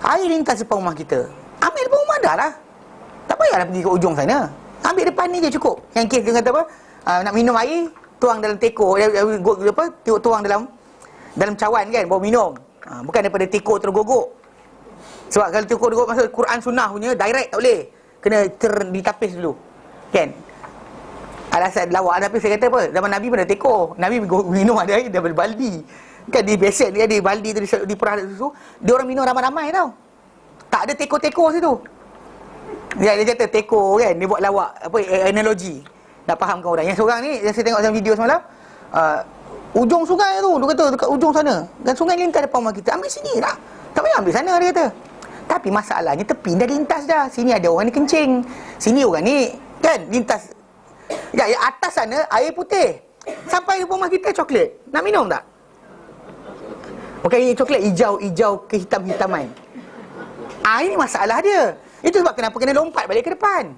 Air lintas depan rumah kita. Ambil depan rumah dah lah. Tak payahlah pergi ke ujung sana. Ambil depan ni je cukup. Yang kes dia kata apa? Nak minum air, tuang dalam teko, tuang dalam cawan kan, bawa minum. Bukan daripada teko tergogok. Sebab kalau teko tergogok masuk Quran sunnah punya direct tak boleh. Kena ditapis dulu. Kan? Alasan lawak. Tapi saya kata apa? Zaman Nabi pun ada teko. Nabi minum ada air daripada baldi. Kan di biasa dia ada baldi tu di perah susu. Dia orang minum ramai-ramai tau. Tak ada teko-teko situ. Dia kata teko kan, dia buat lawak analogi. Nak fahamkan orang. Yang seorang ni yang saya tengok dalam video semalam, ujung sungai tu, dia kata dekat ujung sana. Dan sungai lintas depan rumah kita. Ambil sini lah. Tak payah ambil sana, dia kata. Tapi masalahnya tepi dah lintas dah. Sini ada orang ni kencing. Sini orang ni kan lintas. Ya, atas sana air putih. Sampai depan rumah kita coklat. Nak minum tak? Bukan ini coklat hijau kehitam-hitaman. Ini masalah dia. Itu sebab kenapa kena lompat balik ke depan.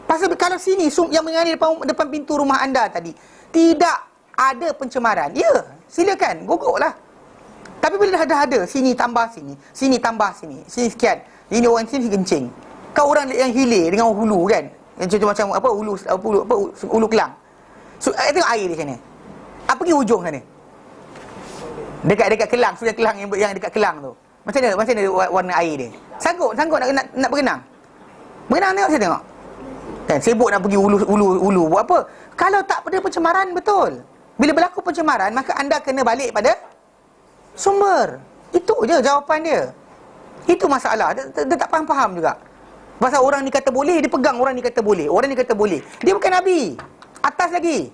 Pasal kalau sini yang mengalir depan pintu rumah anda tadi tidak ada pencemaran, ya, silakan gogoklah. Tapi bila dah ada sini tambah sini tambah sini sekian, ini orang sini kencing. Kau orang yang hilir dengan hulu kan, yang contoh macam hulu Kelang. So tengok air di sana. Pergi ujung sana. Dekat Kelang, Sungai Kelang yang dekat Kelang tu. Macam mana warna air dia? Sanggup nak berenang. Berenang tengok, saya tengok. Kan sibuk nak pergi ulu buat apa? Kalau tak ada pencemaran, betul. Bila berlaku pencemaran, maka anda kena balik pada sumber. Itu je jawapan dia. Itu masalah. Dia tak faham juga. Pasal orang ni kata boleh, dia pegang orang ni kata boleh. Orang ni kata boleh. Dia bukan Nabi. Atas lagi.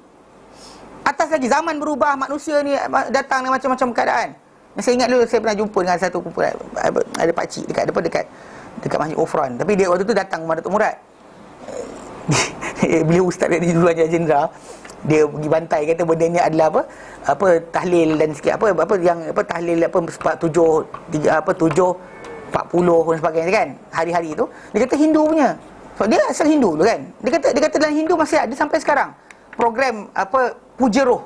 Zaman berubah, manusia ni datang dengan macam-macam keadaan. Saya ingat dulu saya pernah jumpa dengan satu kumpulan, ada pakcik dekat Masjid Ofran. Tapi dia waktu tu datang rumah Datuk Murad. Beliau ustaz dari Duluan Jenderal. Dia pergi bantai, kata benda ni adalah apa tahlil dan sikit tahlil 7 40 dan sebagainya kan, hari-hari tu. Dia kata Hindu punya. So dia asal Hindu tu kan. Dia kata dalam Hindu masih ada sampai sekarang program puja roh.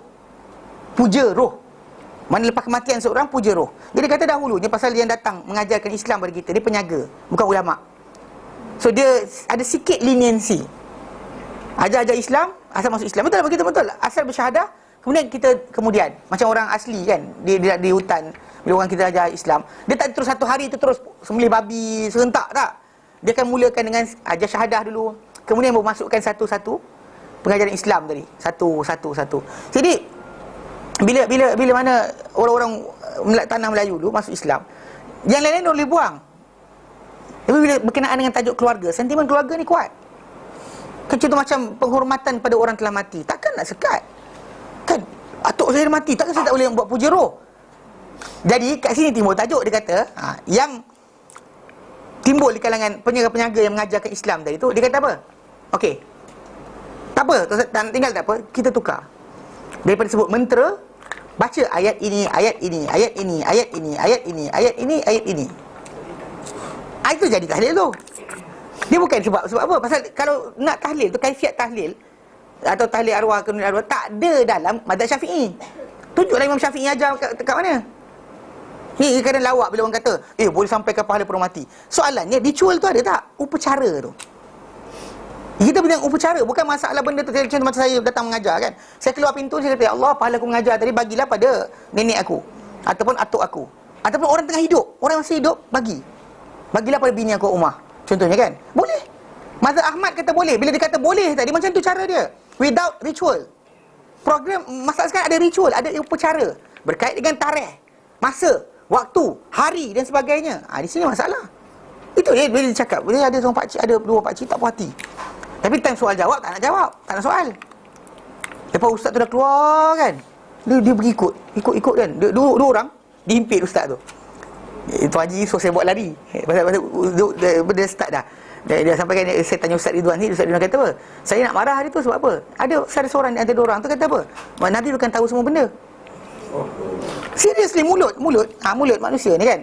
Mana lepas kematian seorang, puja roh. Jadi kata dahulunya pasal dia yang datang mengajarkan Islam pada kita, dia penyaga, bukan ulama. So dia ada sikit leniency. Ajar Islam, asal masuk Islam. Betul begitu, betul. Asal bersyahadah, kemudian macam orang asli kan, dia di hutan, bila orang kita ajar Islam, dia tak terus satu hari tu terus sembelih babi serentak, tak. Dia akan mulakan dengan ajar syahadah dulu, kemudian memasukkan satu-satu pengajaran Islam tadi, satu. Jadi bila mana orang-orang tanah Melayu dulu masuk Islam, yang lain-lain boleh buang. Tapi bila berkenaan dengan tajuk keluarga, sentimen keluarga ni kuat. Kan contoh macam penghormatan pada orang telah mati, takkan nak sekat. Kan Atuk saya dah mati, takkan saya tak boleh buat puja roh? Jadi kat sini timbul tajuk, dia kata yang timbul di kalangan penyaga-penyaga yang mengajarkan Islam tadi tu, dia kata apa? Okey, tak apa, tinggal tak apa, kita tukar. Daripada sebut mentera, baca ayat ini, ayat ini, ayat ini, ayat ini, ayat ini, ayat ini, ayat ini. Itu jadi tahlil tu. Dia bukan sebab apa? Pasal kalau nak tahlil tu, kaifiat tahlil atau tahlil arwah, kemudian arwah, tak ada dalam mazhab Syafi'i. Tunjuklah Imam Syafi'i ajar kat mana. Ni kadang lawak bila orang kata, boleh sampaikan pahala para mati. Soalannya, ritual tu ada tak? Upacara tu. Kita bilang upacara, bukan masalah benda tu. Contoh macam saya datang mengajar kan, saya keluar pintu, saya kata, ya Allah, pahala aku mengajar tadi bagilah pada nenek aku, ataupun atuk aku, ataupun orang tengah hidup, orang masih hidup, bagilah pada bini aku Umar. Contohnya kan, boleh. Mazhab Ahmad kata boleh. Bila dia kata boleh tadi, macam tu cara dia, without ritual. Program masalah sekarang ada ritual, ada upacara berkait dengan tarikh, masa, waktu, hari dan sebagainya. Di sini masalah. Itu dia bila dia cakap, bila ada seorang pakcik, ada dua pakcik tak puas hati. Tapi time soal jawab, tak nak jawab, tak nak soal. Lepas ustaz tu dah keluar kan, dia pergi ikut kan. Dua orang dihimpit ustaz tu. Tuan Haji suruh saya buat lari. Pasal dia start dah. Dia sampaikan, saya tanya Ustaz Ridwan ni, Ustaz Ridwan kata apa? Saya nak marah hari tu sebab apa? Ada seorang di antara dua orang tu kata apa? Nabi bukan tahu semua benda. Seriously, mulut manusia ni kan.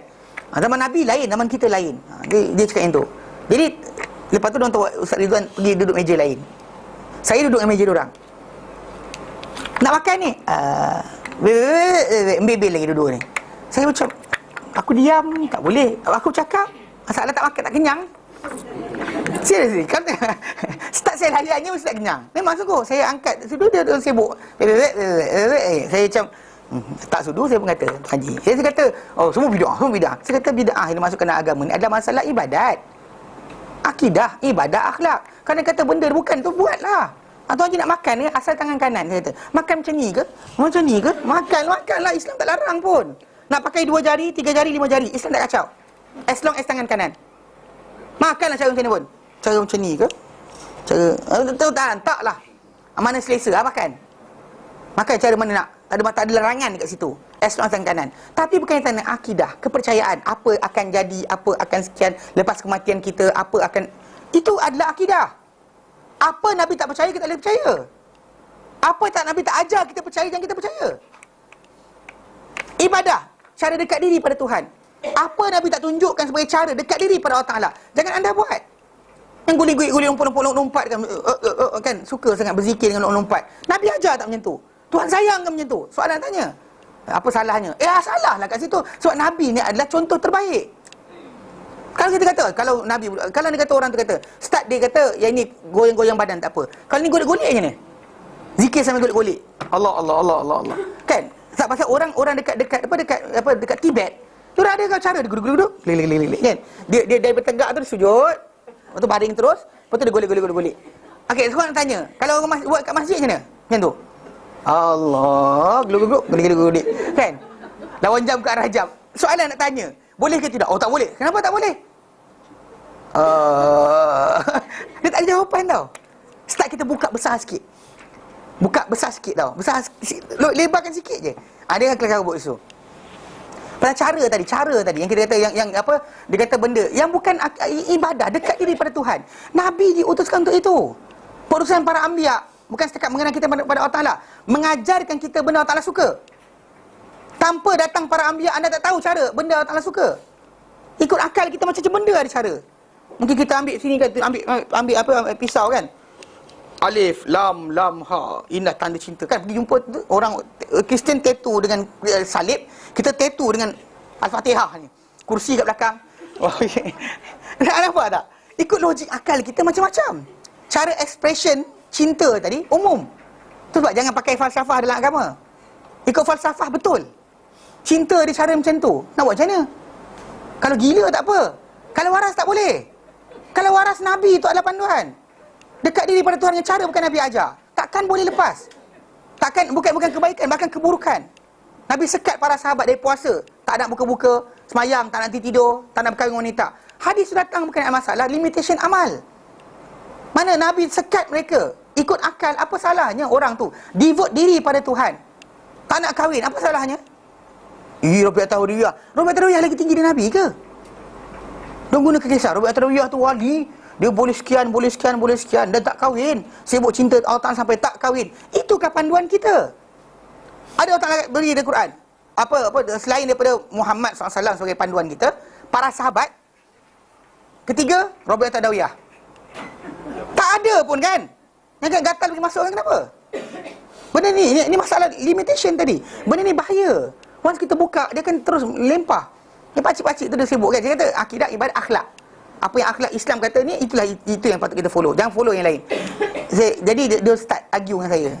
Zaman Nabi lain, zaman kita lain. Dia cakap yang tu. Jadi lepas tu diorang tahu Ustaz Ridwan pergi duduk meja lain. Saya duduk dengan meja diorang. Nak makan ni? Bebel lagi duduk ni. Saya macam, aku diam, tak boleh. Aku cakap, masalah tak makan, tak kenyang. Seriously, kata start saya hariannya mesti tak kenyang. Memang sungguh, saya angkat sudu, dia sibuk. Saya macam, tak sudu, saya pun kata, Haji. Saya kata, semua bid'ah. Saya kata bid'ah ini masuk kena agama ni adalah masalah ibadat, akidah, ibadat, akhlak. Kadang kata benda bukan tu, buatlah. Atau Haji nak makan ni, asal tangan kanan. Saya kata, makan macam ni ke? Makanlah, Islam tak larang pun. Nak pakai 2 jari, 3 jari, 5 jari, Islam tak kacau. As long as tangan kanan. Makanlah cara macam ni pun. Cara macam ni ke? Cara taklah. Mana selesa makan. Makan cara mana nak. Tak ada larangan dekat situ. As long as tangan kanan. Tapi berkaitan dengan akidah, kepercayaan, apa akan jadi, apa akan sekian lepas kematian kita, apa akan, itu adalah akidah. Apa Nabi tak percaya, kita boleh percaya. Apa tak Nabi tak ajar, kita percaya dan kita percaya. Ibadah, cara dekat diri pada Tuhan. Apa Nabi tak tunjukkan sebagai cara dekat diri pada Allah Ta'ala, jangan anda buat. Yang guling-guling, lompat kan, suka sangat berzikir dengan lompat. Nabi ajar tak macam tu? Tuhan sayang kan macam tu? Soalan tanya, apa salahnya? Salah lah kat situ. Sebab Nabi ni adalah contoh terbaik. Kalau kita kata, kalau dia kata, orang tu kata, start dia kata, yang ini goyang-goyang badan tak apa. Kalau ni golek-golek je ni, zikir sambil golek-golek, Allah. Kan? Sebab pasal orang dekat Tibet, dia ada cara dia guduk-guduk, keliling-keliling kan. Dia dari bertegak tu dia sujud, lepas tu baring terus, lepas tu dia golek. Okey, sekarang nak tanya, kalau orang buat kat masjid macam mana? Macam tu. Allah, guluk-guluk, golek. Kan? Lawan jam ke arah jam. Soalan nak tanya, boleh ke tidak? Tak boleh. Kenapa tak boleh? Dia tak ada jawapan tau. Start kita buka besar sikit. Tau. Lebarkan sikit je. Dia akan kelakar buat isu. Pada cara tadi yang kita kata, yang apa, dia kata benda yang bukan ibadah, dekat diri pada Tuhan. Nabi diutuskan untuk itu. Perusahaan para anbiya bukan setakat mengenal kita pada Allah Ta'ala, mengajarkan kita benda Allah Ta'ala suka. Tanpa datang para anbiya, anda tak tahu cara benda Allah Ta'ala suka. Ikut akal kita macam benda ada cara. Mungkin kita ambil sini kan, ambil pisau kan, alif, lam, ha, indah tanda cinta kan. Pergi jumpa orang Kristian tattoo dengan salib, kita tattoo dengan Al-Fatihah ni, kursi kat belakang. Nampak tak? Ikut logik akal kita macam-macam. Cara expression cinta tadi umum. Tu sebab jangan pakai falsafah dalam agama. Ikut falsafah betul. Cinta dia cara macam tu. Nak buat macam mana? Kalau gila tak apa. Kalau waras tak boleh. Kalau waras Nabi tu adalah panduan. Dekat diri pada Tuhan yang cara bukan Nabi ajar. Takkan boleh lepas. Takkan, bukan kebaikan, bahkan keburukan. Nabi sekat para sahabat dari puasa. Tak nak buka-buka, semayang, tak nak tidur, tak nak berkahwin wanita. Hadis datang bukan masalah limitation amal. Mana Nabi sekat mereka. Ikut akal, apa salahnya orang tu devote diri pada Tuhan. Tak nak kahwin, apa salahnya? Rabi'ah Tadawiyah. Rabi'ah Tadawiyah lagi tinggi dari Nabi ke? Dia guna kisah Rabi'ah Tadawiyah tu wali, dia boleh sekian dan tak kahwin. Sibuk cinta Allah Ta'ala sampai tak kahwin. Itukah panduan kita? Ada Allah Ta'ala beri di Quran apa selain daripada Muhammad SAW sebagai panduan kita, para sahabat. Ketiga, Rabi'ah Tadawiyah. Tak ada pun kan? Yang gatal pergi masuk kan, kenapa? Benda ni masalah limitation tadi. Benda ni bahaya. Once kita buka, dia akan terus lempah. Ni pakcik-pakcik tu dia sibuk kan. Dia kata akidah, ibadat, akhlak. Apa yang akhlak Islam kata ni, itu yang patut kita follow. Jangan follow yang lain. Jadi dia start argue dengan saya.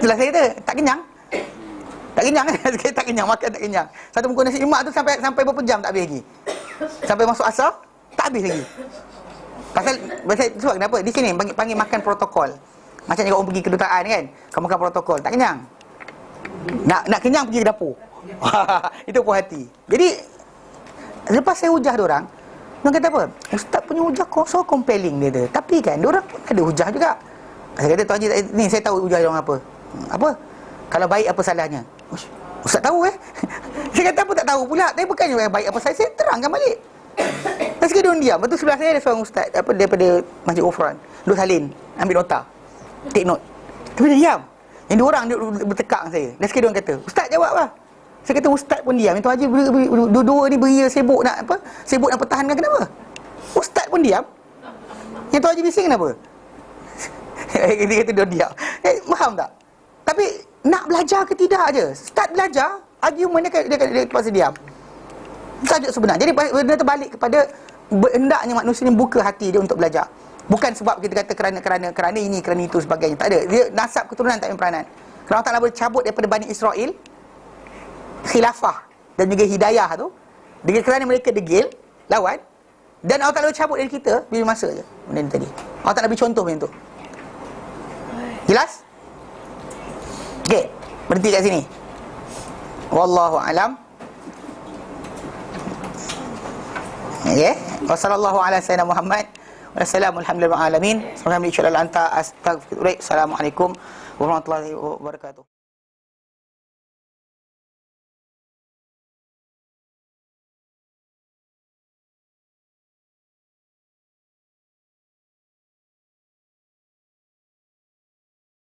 Itulah saya kata, tak kenyang. Tak kenyang kan? Tak kenyang, makan tak kenyang. Satu bungkus nasi lemak tu sampai berapa jam tak habis lagi. Sampai masuk asar, tak habis lagi. Pasal sebab kenapa? Di sini panggil makan protokol. Macam orang pergi kedutaan kan, kamu makan protokol, tak kenyang. Nak kenyang pergi ke dapur. Itu puas hati. Jadi lepas saya hujah diorang kata apa? Ustaz punya hujah so compelling dia tu. Tapi kan diorang pun ada hujah juga. Saya kata Tuan Haji, ni saya tahu hujah diorang apa. Apa? Kalau baik apa salahnya? Ustaz tahu Saya kata apa tak tahu pula. Tapi bukannya baik apa saya terangkan balik. Dan sekali diorang diam. Betul sebelah saya ada seorang ustaz daripada Masjid Ghufran, Nur Salim, ambil nota, take note. Tapi dia diam. Yang diorang dia bertekak dengan saya. Dan sekali diorang kata, Ustaz jawab lah. Saya kata Ustaz pun diam. Tuan Haji dua-dua ni beria sibuk nak pertahankan, kenapa? Ustaz pun diam. Yang Tuan Haji bising kenapa? Dia kata dia diam. Faham tak? Tapi nak belajar ke tidak je. Start belajar, argument dia terpaksa diam. Saja sebenar. Jadi benda terbalik kepada hendaknya manusia ni buka hati dia untuk belajar. Bukan sebab kita kata kerana ini, kerana itu sebagainya. Tak ada. Dia nasab keturunan tak ada peranan. Kerana Allah Ta'ala boleh cabut daripada Bani Israel khilafah dan juga hidayah tu, dengan kerana mereka degil, lawan, dan Allah Ta'ala cabut dari kita bila masa je. Benda ni tadi Allah Ta'ala beri contoh macam tu. Jelas? Okey, berhenti kat sini. Wallahu alam. Okey, wassallallahu ala sayyidina Muhammad wa sallallahu alhamdulillahi alamin. Assalamualaikum warahmatullahi wabarakatuh.